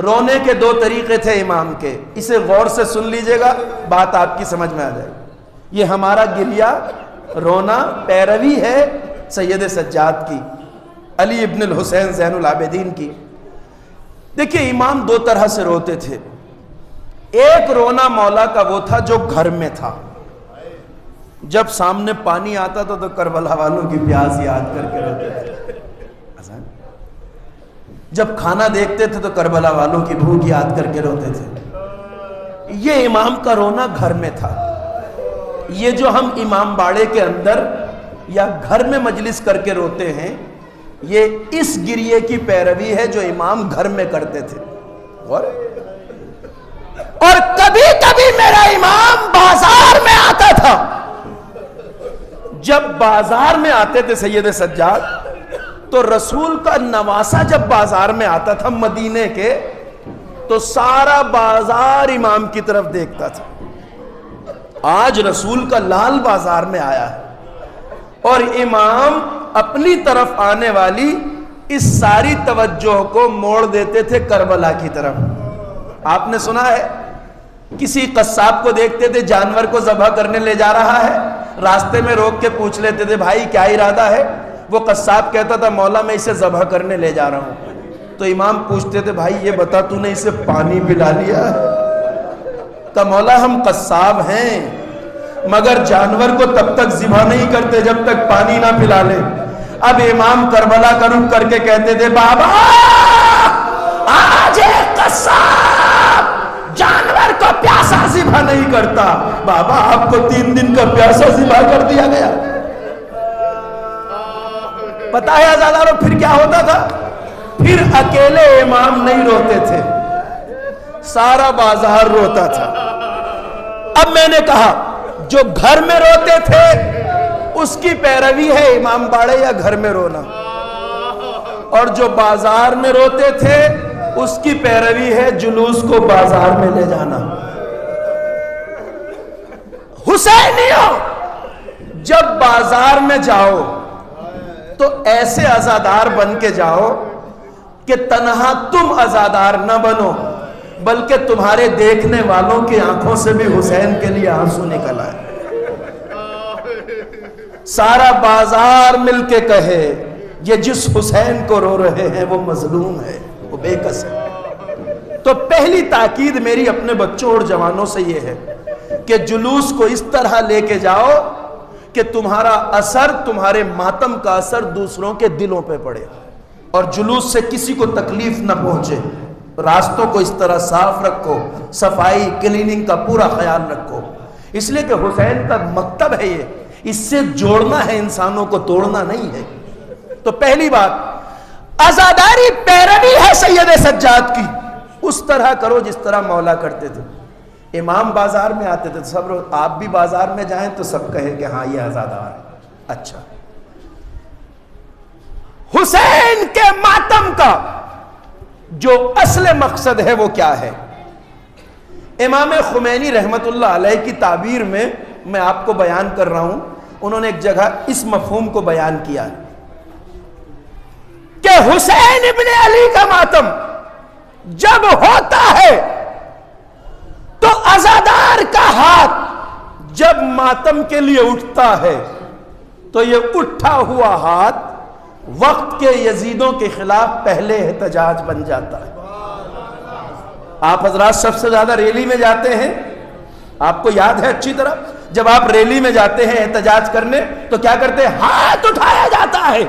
رونے کے 2 طریقے تھے امام کے، اسے غور سے سن لیجئے گا، بات آپ کی سمجھ میں آ جائے گی۔ یہ ہمارا گریہ، رونا پیروی ہے سید سجاد کی، علی ابن الحسین زین العابدین کی۔ دیکھیے، امام 2 طرح سے روتے تھے۔ ایک رونا مولا کا وہ تھا جو گھر میں تھا، جب سامنے پانی آتا تھا تو کربلا والوں کی پیاس یاد کر کے روتے تھے۔ جب کھانا دیکھتے تھے تو کربلا والوں کی بھوک یاد کر کے روتے تھے۔ یہ امام کا رونا گھر میں تھا۔ یہ جو ہم امام باڑے کے اندر یا گھر میں مجلس کر کے روتے ہیں، یہ اس گریے کی پیروی ہے جو امام گھر میں کرتے تھے۔ اور کبھی کبھی میرا امام بازار میں آتا تھا۔ جب بازار میں آتے تھے سید سجاد تو رسول کا نواسہ جب بازار میں آتا تھا مدینے کے تو سارا بازار امام کی طرف دیکھتا تھا۔ آج رسول کا لال بازار میں آیا ہے اور امام اپنی طرف آنے والی اس ساری توجہ کو موڑ دیتے تھے کربلا کی طرف۔ آپ نے سنا ہے کسی قصاب کو دیکھتے تھے جانور کو ذبح کرنے لے جا رہا ہے، راستے میں روک کے پوچھ لیتے تھے بھائی کیا ارادہ ہے؟ وہ قصاب کہتا تھا مولا میں اسے ذبح کرنے لے جا رہا ہوں۔ تو امام پوچھتے تھے بھائی یہ بتا تو نے اسے پانی پلا لیا؟ تو مولا ہم قصاب ہیں، مگر جانور کو تب تک ذبح نہیں کرتے جب تک پانی نہ پلا لے۔ اب امام کربلا کا رخ کر کے کہتے تھے بابا آج ایک قصاب جانور کو پیاسا ذبح نہیں کرتا، بابا آپ کو 3 دن کا پیاسا ذبح کر دیا گیا۔ پتا ہے آزاداروں پھر کیا ہوتا تھا؟ پھر اکیلے امام نہیں روتے تھے، سارا بازار روتا تھا۔ اب میں نے کہا جو گھر میں روتے تھے اس کی پیروی ہے امام باڑے یا گھر میں رونا، اور جو بازار میں روتے تھے اس کی پیروی ہے جلوس کو بازار میں لے جانا۔ حسینیوں جب بازار میں جاؤ تو ایسے عزادار بن کے جاؤ کہ تنہا تم عزادار نہ بنو بلکہ تمہارے دیکھنے والوں کی آنکھوں سے بھی حسین کے لیے آنسو نکل آئے، سارا بازار مل کے کہے یہ جس حسین کو رو رہے ہیں وہ مظلوم ہے، وہ بے کس ہے۔ تو پہلی تاکید میری اپنے بچوں اور جوانوں سے یہ ہے کہ جلوس کو اس طرح لے کے جاؤ کہ تمہارا اثر، تمہارے ماتم کا اثر دوسروں کے دلوں پہ پڑے، اور جلوس سے کسی کو تکلیف نہ پہنچے۔ راستوں کو اس طرح صاف رکھو، صفائی کلیننگ کا پورا خیال رکھو، اس لیے کہ حسین کا مکتب ہے یہ، اس سے جوڑنا ہے انسانوں کو، توڑنا نہیں ہے۔ تو پہلی بات عزاداری پیروی ہے سید سجاد کی، اس طرح کرو جس طرح مولا کرتے تھے۔ امام بازار میں آتے تھے، سب آپ بھی بازار میں جائیں تو سب کہے کہ ہاں یہ عزادار ہے۔ اچھا، حسین کے ماتم کا جو اصل مقصد ہے وہ کیا ہے؟ امام خمینی رحمت اللہ علیہ کی تعبیر میں میں آپ کو بیان کر رہا ہوں، انہوں نے ایک جگہ اس مفہوم کو بیان کیا ہے کہ حسین ابن علی کا ماتم جب ہوتا ہے تو عزادار کا ہاتھ جب ماتم کے لیے اٹھتا ہے تو یہ اٹھا ہوا ہاتھ وقت کے یزیدوں کے خلاف پہلے احتجاج بن جاتا ہے۔ آپ حضرات سب سے زیادہ ریلی میں جاتے ہیں، آپ کو یاد ہے اچھی طرح، جب آپ ریلی میں جاتے ہیں احتجاج کرنے تو کیا کرتے ہیں؟ ہاتھ اٹھایا جاتا ہے۔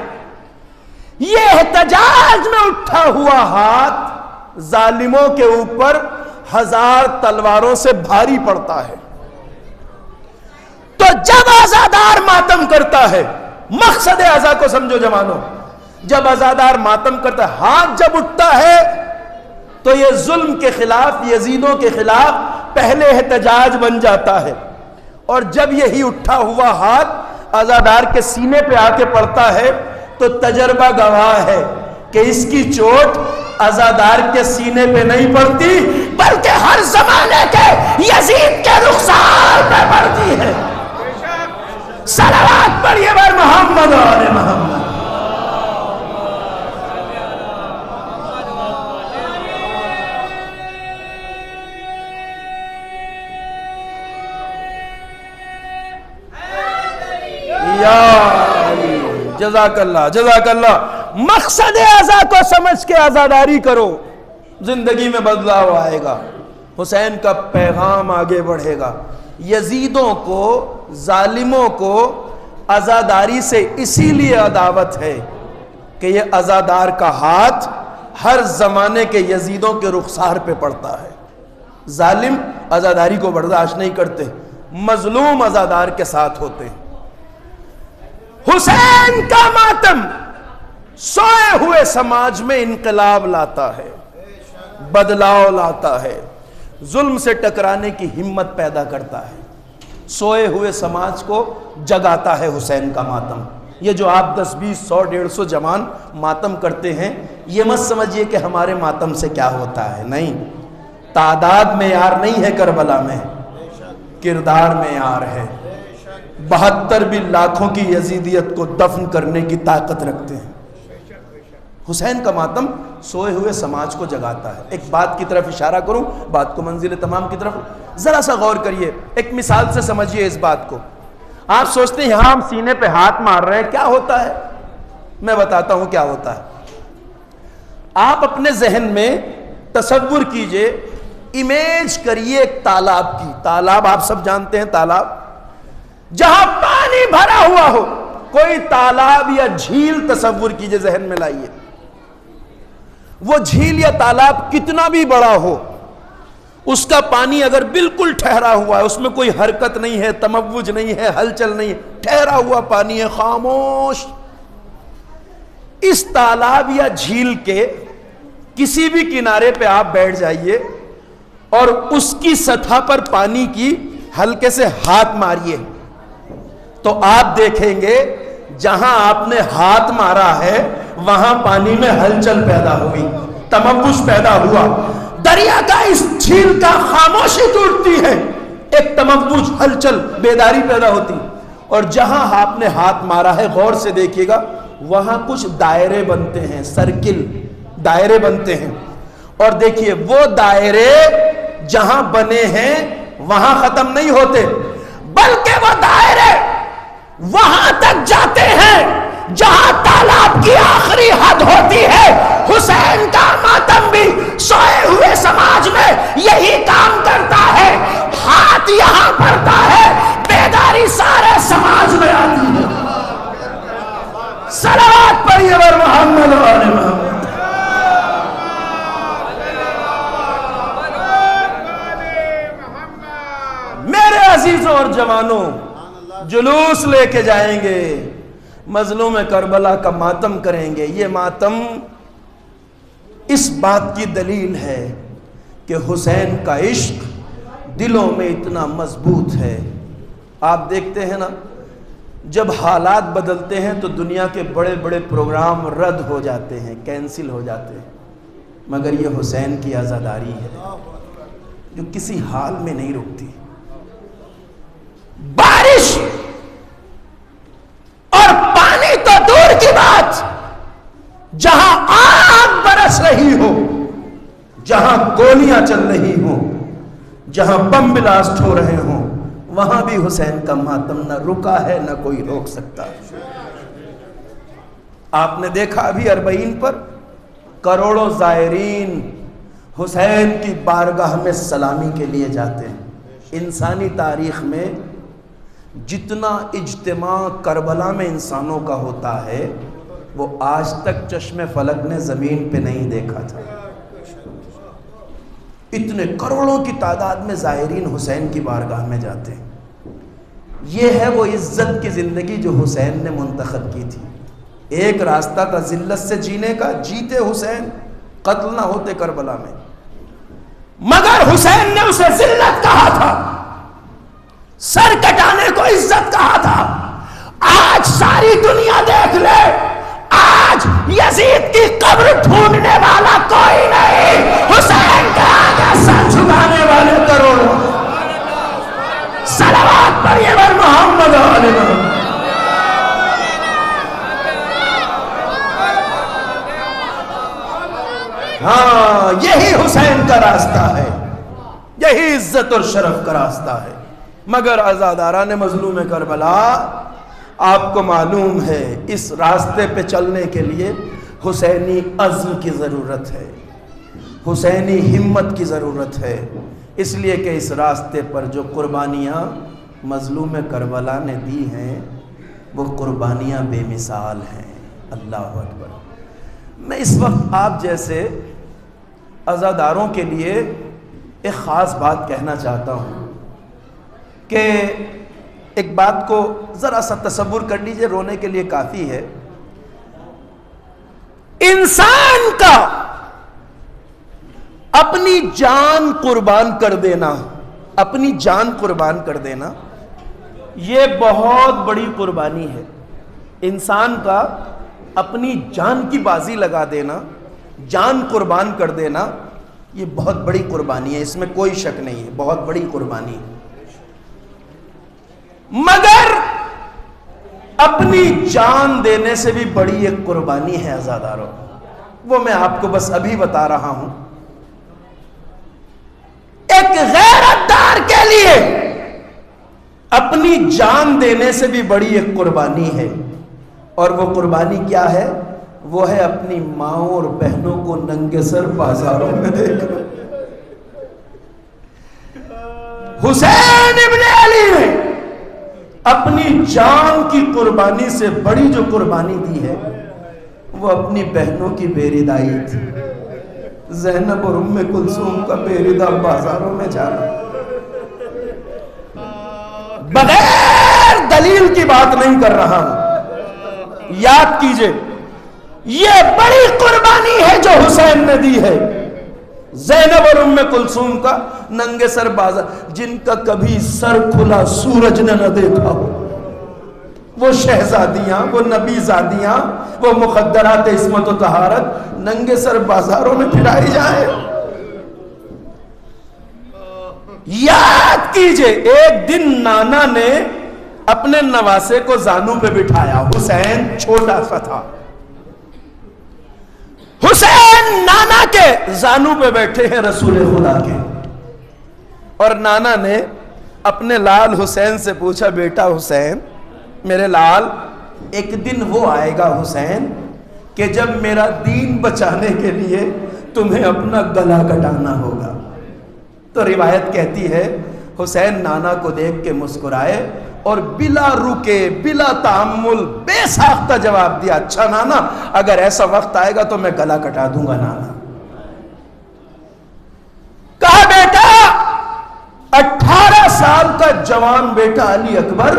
یہ احتجاج میں اٹھا ہوا ہاتھ ظالموں کے اوپر 1000 تلواروں سے بھاری پڑتا ہے۔ تو جب عزادار ماتم کرتا ہے، مقصد عزا کو سمجھو جوانوں، جب عزادار ماتم کرتا ہے، ہاتھ جب اٹھتا ہے تو یہ ظلم کے خلاف، یزیدوں کے خلاف پہلے احتجاج بن جاتا ہے، اور جب یہی اٹھا ہوا ہاتھ عزادار کے سینے پہ آ کے پڑتا ہے تو تجربہ گواہ ہے کہ اس کی چوٹ عزادار کے سینے پہ نہیں پڑتی بلکہ ہر زمانے کے یزید کے رخسار پہ پڑتی ہے۔ صلوات پڑھیے بر محمد و آل محمد۔ جزاک اللہ جزاک اللہ۔ مقصد عزا کو سمجھ کے عزاداری کرو، زندگی میں بدلاؤ آئے گا، حسین کا پیغام آگے بڑھے گا۔ یزیدوں کو، ظالموں کو عزاداری سے اسی لیے عداوت ہے کہ یہ عزادار کا ہاتھ ہر زمانے کے یزیدوں کے رخسار پہ پڑتا ہے۔ ظالم عزاداری کو برداشت نہیں کرتے، مظلوم عزادار کے ساتھ ہوتے ہیں۔ حسین کا ماتم سوئے ہوئے سماج میں انقلاب لاتا ہے، بدلاؤ لاتا ہے، ظلم سے ٹکرانے کی ہمت پیدا کرتا ہے، سوئے ہوئے سماج کو جگاتا ہے حسین کا ماتم۔ یہ جو آپ 10 20 100 150 جوان ماتم کرتے ہیں، یہ مت سمجھیے کہ ہمارے ماتم سے کیا ہوتا ہے، نہیں، تعداد میں یار نہیں ہے کربلا میں، کردار میں یار ہے۔ 72 بھی لاکھوں کی یزیدیت کو دفن کرنے کی طاقت رکھتے ہیں۔ حسین کا ماتم سوئے ہوئے سماج کو جگاتا ہے۔ ایک بات کی طرف اشارہ کروں، بات کو منزل تمام کی طرف، ذرا سا غور کریے، ایک مثال سے سمجھیے اس بات کو۔ آپ سوچتے ہیں یہاں ہم سینے پہ ہاتھ مار رہے ہیں، کیا ہوتا ہے؟ میں بتاتا ہوں کیا ہوتا ہے۔ آپ اپنے ذہن میں تصور کیجئے، امیج کریے ایک تالاب کی۔ تالاب آپ سب جانتے ہیں، تالاب جہاں پانی بھرا ہوا ہو، کوئی تالاب یا جھیل تصور کیجئے، ذہن میں لائیے، وہ جھیل یا تالاب کتنا بھی بڑا ہو، اس کا پانی اگر بالکل ٹھہرا ہوا ہے، اس میں کوئی حرکت نہیں ہے، تموج نہیں ہے، ہلچل نہیں ہے، ٹھہرا ہوا پانی ہے، خاموش، اس تالاب یا جھیل کے کسی بھی کنارے پہ آپ بیٹھ جائیے اور اس کی سطح پر پانی کی ہلکے سے ہاتھ ماریے تو آپ دیکھیں گے جہاں آپ نے ہاتھ مارا ہے وہاں پانی میں ہلچل پیدا ہوئی، تموج پیدا ہوا، دریا کا اس جھیل کا خاموشی ٹوٹتی ہے، ایک تموج، ہلچل، بیداری پیدا ہوتی، اور جہاں آپ نے ہاتھ مارا ہے غور سے دیکھیے گا وہاں کچھ دائرے بنتے ہیں، سرکل، دائرے بنتے ہیں، اور دیکھیے وہ دائرے جہاں بنے ہیں وہاں ختم نہیں ہوتے، بلکہ وہ دائرے وہاں تک جاتے ہیں جہاں تالاب کی آخری حد ہوتی ہے۔ حسین کا ماتم بھی سوئے ہوئے سماج میں یہی کام کرتا ہے، ہاتھ یہاں پڑتا ہے، بیداری سارے سماج میں آتی ہے۔ صلوات پڑھیے بر محمد و آل محمد۔ میرے عزیزوں اور جوانوں، جلوس لے کے جائیں گے، مظلوم کربلا کا ماتم کریں گے، یہ ماتم اس بات کی دلیل ہے کہ حسین کا عشق دلوں میں اتنا مضبوط ہے۔ آپ دیکھتے ہیں نا جب حالات بدلتے ہیں تو دنیا کے بڑے بڑے پروگرام رد ہو جاتے ہیں، کینسل ہو جاتے ہیں، مگر یہ حسین کی عزاداری ہے جو کسی حال میں نہیں رکتی۔ بارش اور پانی تو دور کی بات، جہاں آگ برس رہی ہو، جہاں گولیاں چل رہی ہوں، جہاں بم بلاسٹ ہو رہے ہوں، وہاں بھی حسین کا ماتم نہ رکا ہے نہ کوئی روک سکتا۔ آپ نے دیکھا ابھی اربعین پر کروڑوں زائرین حسین کی بارگاہ میں سلامی کے لیے جاتے ہیں۔ انسانی تاریخ میں جتنا اجتماع کربلا میں انسانوں کا ہوتا ہے وہ آج تک چشم فلک نے زمین پہ نہیں دیکھا تھا۔ اتنے کروڑوں کی تعداد میں زائرین حسین کی بارگاہ میں جاتے ہیں۔ یہ ہے وہ عزت کی زندگی جو حسین نے منتخب کی تھی۔ ایک راستہ تھا ذلت سے جینے کا، جیتے حسین، قتل نہ ہوتے کربلا میں، مگر حسین نے اسے ذلت کہا تھا، سر کٹانے کو عزت کہا تھا۔ آج ساری دنیا دیکھ لے، آج یزید کی قبر ڈھونڈنے والا کوئی نہیں، حسین کے آگے سر جھکانے والے کروڑوں۔ صلوات پڑھیے بر محمد و آل محمد۔ ہاں یہی حسین کا راستہ ہے، یہی عزت اور شرف کا راستہ ہے۔ مگر عزاداران مظلوم کربلا، آپ کو معلوم ہے اس راستے پہ چلنے کے لیے حسینی عزم کی ضرورت ہے، حسینی ہمت کی ضرورت ہے، اس لیے کہ اس راستے پر جو قربانیاں مظلوم کربلا نے دی ہیں وہ قربانیاں بے مثال ہیں۔ اللہ اکبر۔ میں اس وقت آپ جیسے عزاداروں کے لیے ایک خاص بات کہنا چاہتا ہوں کہ ایک بات کو ذرا سا تصور کر لیجئے، رونے کے لیے کافی ہے۔ انسان کا اپنی جان قربان کر دینا، اپنی جان قربان کر دینا، یہ بہت بڑی قربانی ہے۔ انسان کا اپنی جان کی بازی لگا دینا، جان قربان کر دینا، یہ بہت بڑی قربانی ہے، اس میں کوئی شک نہیں ہے، بہت بڑی قربانی ہے۔ مگر اپنی جان دینے سے بھی بڑی ایک قربانی ہے عزاداروں، وہ میں آپ کو بس ابھی بتا رہا ہوں۔ ایک غیرت دار کے لیے اپنی جان دینے سے بھی بڑی ایک قربانی ہے، اور وہ قربانی کیا ہے؟ وہ ہے اپنی ماؤں اور بہنوں کو ننگے سر بازاروں میں دیکھنا۔ حسین ابن علی نے اپنی جان کی قربانی سے بڑی جو قربانی دی ہے وہ اپنی بہنوں کی بیردائی تھی. زینب اور ام کلثوم کا بیردہ بازاروں میں جانا. بغیر دلیل کی بات نہیں کر رہا ہوں, یاد کیجئے یہ بڑی قربانی ہے جو حسین نے دی ہے. زینب اور ام کلثوم کا ننگے سر بازار, جن کا کبھی سر کھلا سورج نے نہ دیکھا ہو, وہ شہزادیاں, وہ نبی زادیاں, وہ مخدرات عصمت و طہارت ننگے سر بازاروں میں پھرائی جائیں. یاد کیجئے ایک دن نانا نے اپنے نواسے کو زانو پہ بٹھایا. حسین چھوٹا سا تھا. حسین نانا کے زانو پہ بیٹھے ہیں رسول خدا کے, اور نانا نے اپنے لال حسین سے پوچھا, بیٹا حسین میرے لال, ایک دن وہ آئے گا حسین کہ جب میرا دین بچانے کے لیے تمہیں اپنا گلا کٹانا ہوگا. تو روایت کہتی ہے حسین نانا کو دیکھ کے مسکرائے اور بلا رکے بلا تعمل بے ساختہ جواب دیا, اچھا نانا اگر ایسا وقت آئے گا تو میں گلا کٹا دوں گا نانا. کہا بیٹا 18 سال کا جوان بیٹا علی اکبر.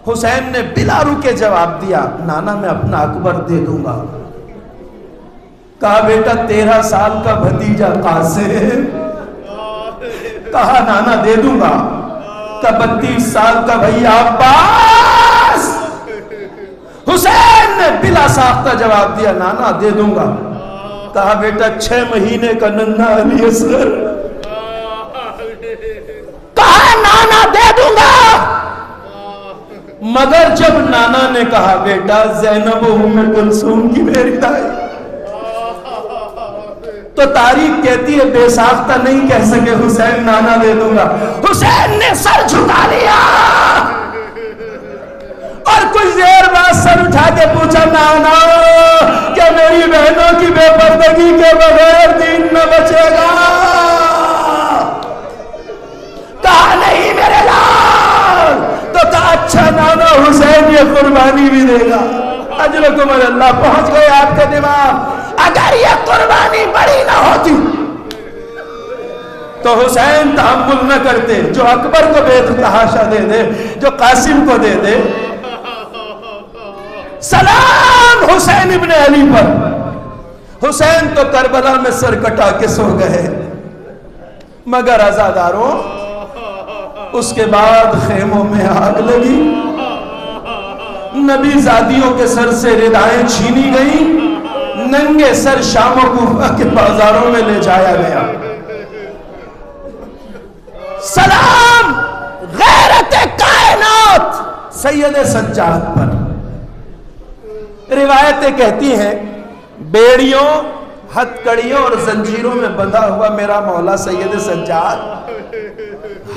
حسین نے بلا رکے جواب دیا, نانا میں اپنا اکبر دے دوں گا. کہا بیٹا 13 سال کا بھتیجا قاسم. کہا نانا دے دوں گا. کا 32 سال کا بھیا عباس. حسین نے بلا ساختہ جواب دیا, نانا دے دوں گا. کہا بیٹا 6 مہینے کا ننھا علی اصغر. کہا نانا دے دوں گا. مگر جب نانا نے کہا بیٹا زینب و ام کلثوم کی بیردائی, تو تاریخ کہتی ہے بے ساختہ نہیں کہہ سکے حسین نانا دے دوں گا. حسین نے سر جھکا لیا اور کچھ دیر بعد سر اٹھا کے پوچھا, نانا کیا میری بہنوں کی بے پردگی کے بغیر دین نہ بچے گا؟ کہا نہیں میرے لال. تو کہا اچھا نانا حسین یہ قربانی بھی دے گا. اجرکم اللہ پہنچ گئے آپ کے دماغ. اگر یہ قربانی بڑی نہ ہوتی تو حسین تحمل نہ کرتے, جو اکبر کو بے تحاشا دے دے, جو قاسم کو دے دے. سلام حسین ابن علی پر. حسین تو کربلا میں سر کٹا کے سو گئے. مگر عزاداروں اس کے بعد خیموں میں آگ لگی, نبی زادیوں کے سر سے ردائیں چھینی گئیں, ننگے سر شام و کوفہ کے بازاروں میں لے جایا گیا. سلام غیرت کائنات سید سجاد پر. روایتیں کہتی ہیں بیڑیوں, ہتھکڑیوں اور زنجیروں میں بندھا ہوا میرا مولا سید سجاد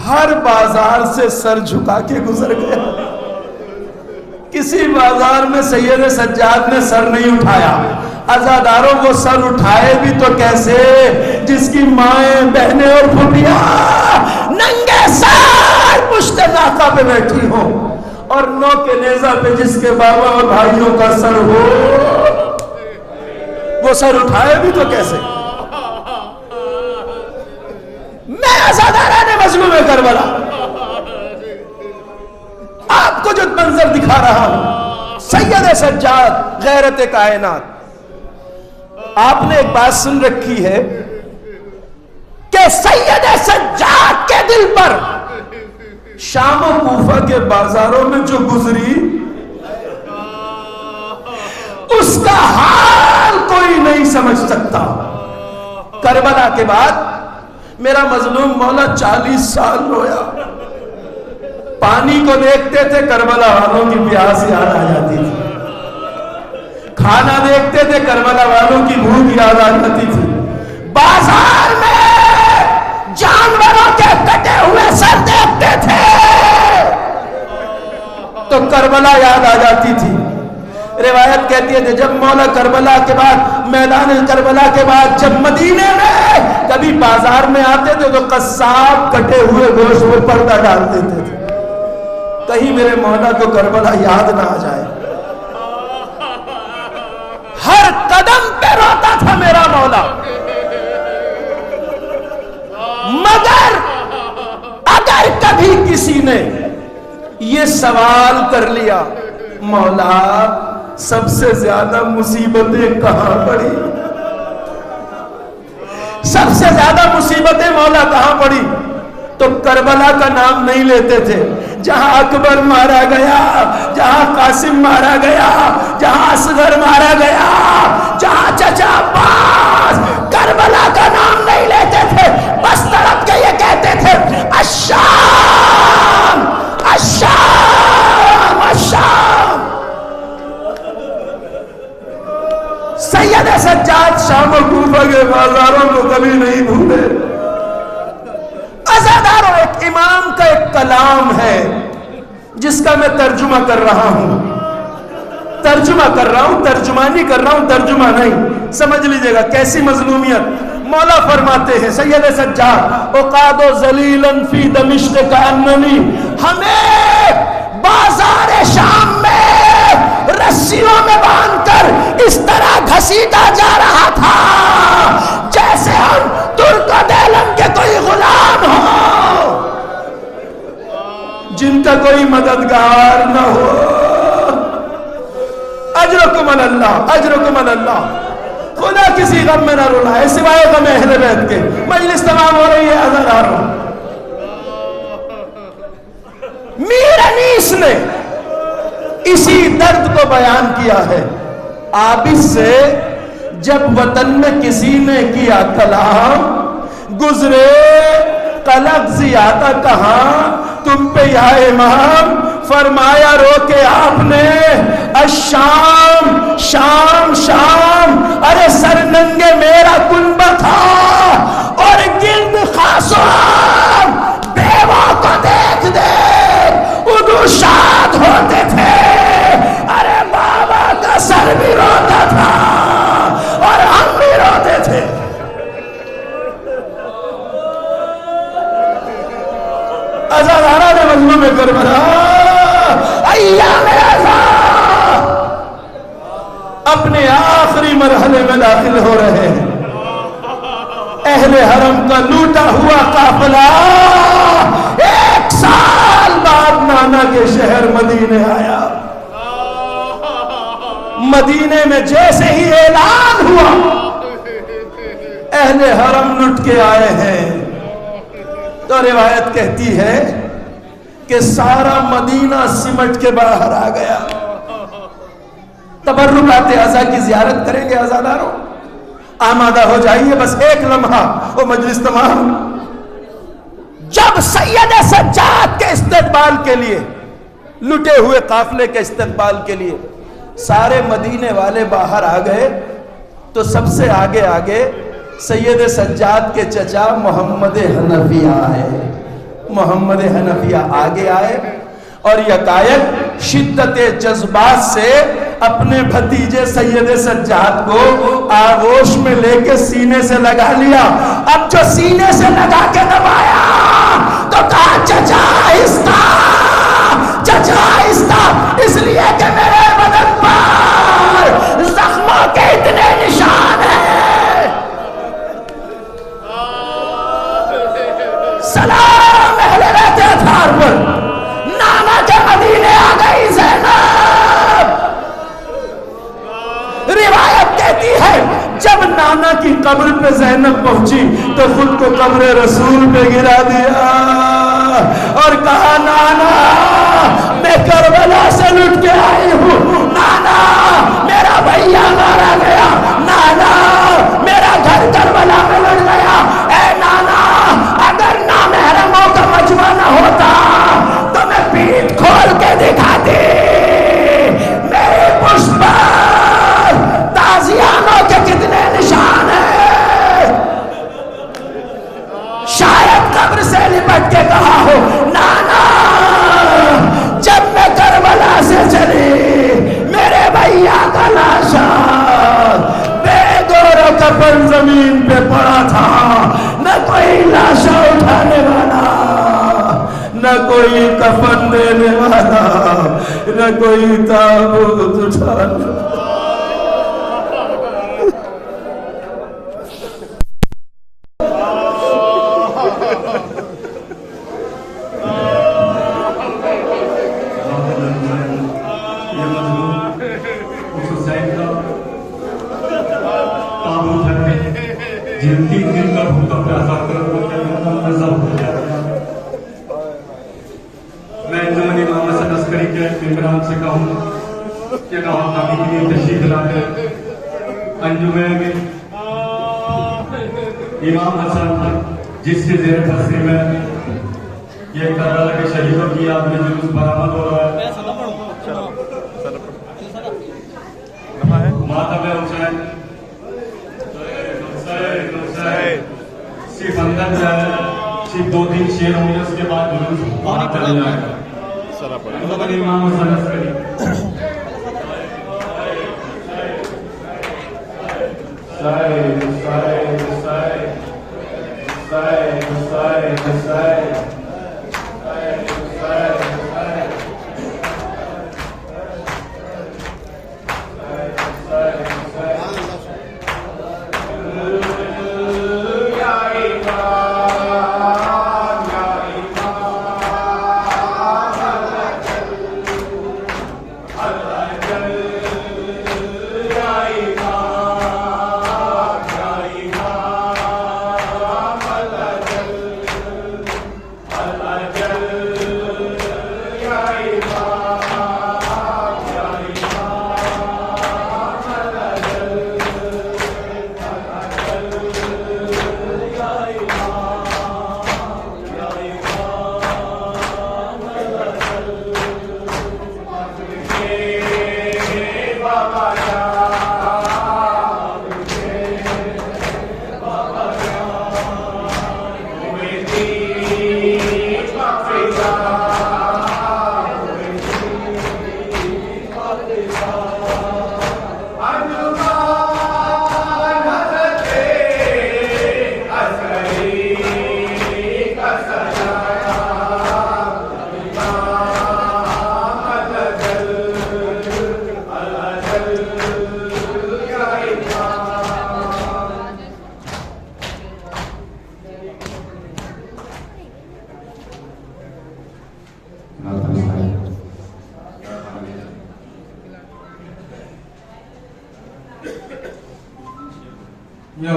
ہر بازار سے سر جھکا کے گزر گیا. کسی بازار میں سید سجاد نے سر نہیں اٹھایا. عزاداروں کو سر اٹھائے بھی تو کیسے, جس کی مائیں بہنیں اور پھوپھیاں ننگے سر پشت ناقہ پہ بیٹھی ہوں, اور نو کے نیزہ پہ جس کے بابا اور بھائیوں کا سر ہو, وہ سر اٹھائے بھی تو کیسے. میں عزادارہ نے مظلوم کربلا آپ کو جو منظر دکھا رہا ہوں, سید سجاد غیرت کائنات. آپ نے ایک بات سن رکھی ہے کہ سید سجاد کے دل پر شام و کوفہ کے بازاروں میں جو گزری اس کا حال کوئی نہیں سمجھ سکتا. کربلا کے بعد میرا مظلوم مولا 40 سال رویا. پانی کو دیکھتے تھے کربلا والوں کی پیاس یاد آ جاتی تھی, کھانا دیکھتے تھے کربلا والوں کی بھوک یاد آ جاتی تھی, بازار میں جانوروں کے کٹے ہوئے سر دیکھتے تھے تو کربلا یاد آ جاتی تھی. روایت کہتی ہے کہ جب مولا کربلا کے بعد میدان کربلا کے بعد جب مدینے میں کبھی بازار میں آتے تھے تو قصاب کٹے ہوئے گوشت میں پردہ ڈال دیتے تھے. کہیں میرے مولا کو کربلا یاد نہ آ جائے. ہر قدم پہ روتا تھا میرا مولا. مگر اگر کبھی کسی نے یہ سوال کر لیا مولا سب سے زیادہ مصیبتیں کہاں پڑی, سب سے زیادہ مصیبتیں مولا کہاں پڑی, تو کربلا کا نام نہیں لیتے تھے. جہاں اکبر مارا گیا, جہاں قاسم مارا گیا, جہاں اصغر مارا گیا, جہاں چچا عباس, کربلا کا نام نہیں لیتے تھے. بس تڑپ کے یہ کہتے تھے الشام الشام الشام. سید سجاد شام و کوفہ کے بازاروں کو کبھی نہیں بھولے. عزاداروں, ایک امام کا ایک کلام ہے جس کا میں ترجمہ کر رہا ہوں, ترجمہ کر رہا ہوں, ترجمانی کر رہا ہوں, ترجمہ نہیں. سمجھ لیجئے گا کیسی مظلومیت. مولا فرماتے ہیں سید سجاد اقاد ذلیلا فی دمشق کاننی, ہمیں بازار شام میں رسیوں میں باندھ کر اس طرح گھسیٹا جا رہا تھا جیسے ہم ترک و دیلم کے کوئی غلام ہو جن کا کوئی مددگار نہ ہو. اجرکم اللہ, اجرکم اللہ. خدا کسی غم میں نہ رونا ہے سوائے غم اہل بیت کے. مجلس تمام ہو رہی ہے عزاداروں. میر انیس نے اسی درد کو بیان کیا ہے. عابس سے جب وطن میں کسی نے کیا کلام, گزرے قلق زیادہ کہاں تم پہ یا امام, فرمایا رو کے آپ نے الشام شام شام. ارے سر ننگے میرا کنبہ تھا اور گرد خاص بیوہ کو دیکھ دیکھ ادو شاد ہوتے تھے. ارے بابا کا سر بھی روتا تھا اور ہم بھی روتے تھے. عزادارہ نے مظلوم کربلا ایام عزا اپنے آخری مرحلے میں داخل ہو رہے ہیں. اہل حرم کا لوٹا ہوا قافلہ 1 سال بعد نانا کے شہر مدینے آیا. مدینے میں جیسے ہی اعلان ہوا اہل حرم لٹ کے آئے ہیں, تو روایت کہتی ہے کہ سارا مدینہ سمٹ کے باہر آ گیا. تبرکات عزا کی زیارت کریں گے عزاداروں, آمادہ ہو جائیے. بس ایک لمحہ وہ مجلس تمام. جب سید سجاد کے استقبال کے لیے, لٹے ہوئے قافلے کے استقبال کے لیے سارے مدینے والے باہر آ گئے, تو سب سے آگے آگے سید سجاد کے چچا محمد حنفیہ آئے. محمد حنفیہ آگے آئے اور یکایک شدت جذبات سے اپنے بھتیجے سید سجاد کو آغوش میں لے کے سینے سے لگا لیا. اب جو سینے سے لگا کے دبایا تو کہا چچا آہستہ, چچا آہستہ, اس لیے کہ میرے بدن پر زخموں کے اتنے نشان ہیں. سلام اہل بیت اطہار پر. نانا کے مدینے آ گئی زینب. روایت کہتی ہے جب نانا کی قبر پہ زینب پہنچی تو خود کو قبر رسول پہ گرا دیا اور کہا نانا میں کربلا سے لٹ کے آئی ہوں, نانا میرا بھیا مارا گیا, نانا میرا گھر کربلا میں لٹ گیا. اے نانا اگر نامحرموں کا مجمع نہ ہوتا تو میں پیٹھ کھول کے دکھاتی. میرے پشت پر تازیانوں کے کتنے نشان ہیں. شاید قبر سے لپٹ کے کہا ہو نانا جب میں کربلا سے چلی میرے بھائی کوئی کفن دینے والا، نہ کوئی تابوت اٹھانے والا۔ جن 3 دن کا بھوکا پیاسا کر عذاب ہو جاتا ہے۔ میں انجمن امام حسن عسکری کے ممبران سے کہوں کہ نوحہ خانی کے لیے تشریف لاتے انجمن میں امام حسن جس کے زیر تاثیر میں یہ کربلا کے شہیدوں کی یاد میں جلوس برآمد ہو رہا ہے۔ ماتم حسین صرف اندر جائے، صرف 2-3 شعر ہوں گے، اس کے بعد جلوس باہر چلے جائے گا۔ امام حسن عسکری یا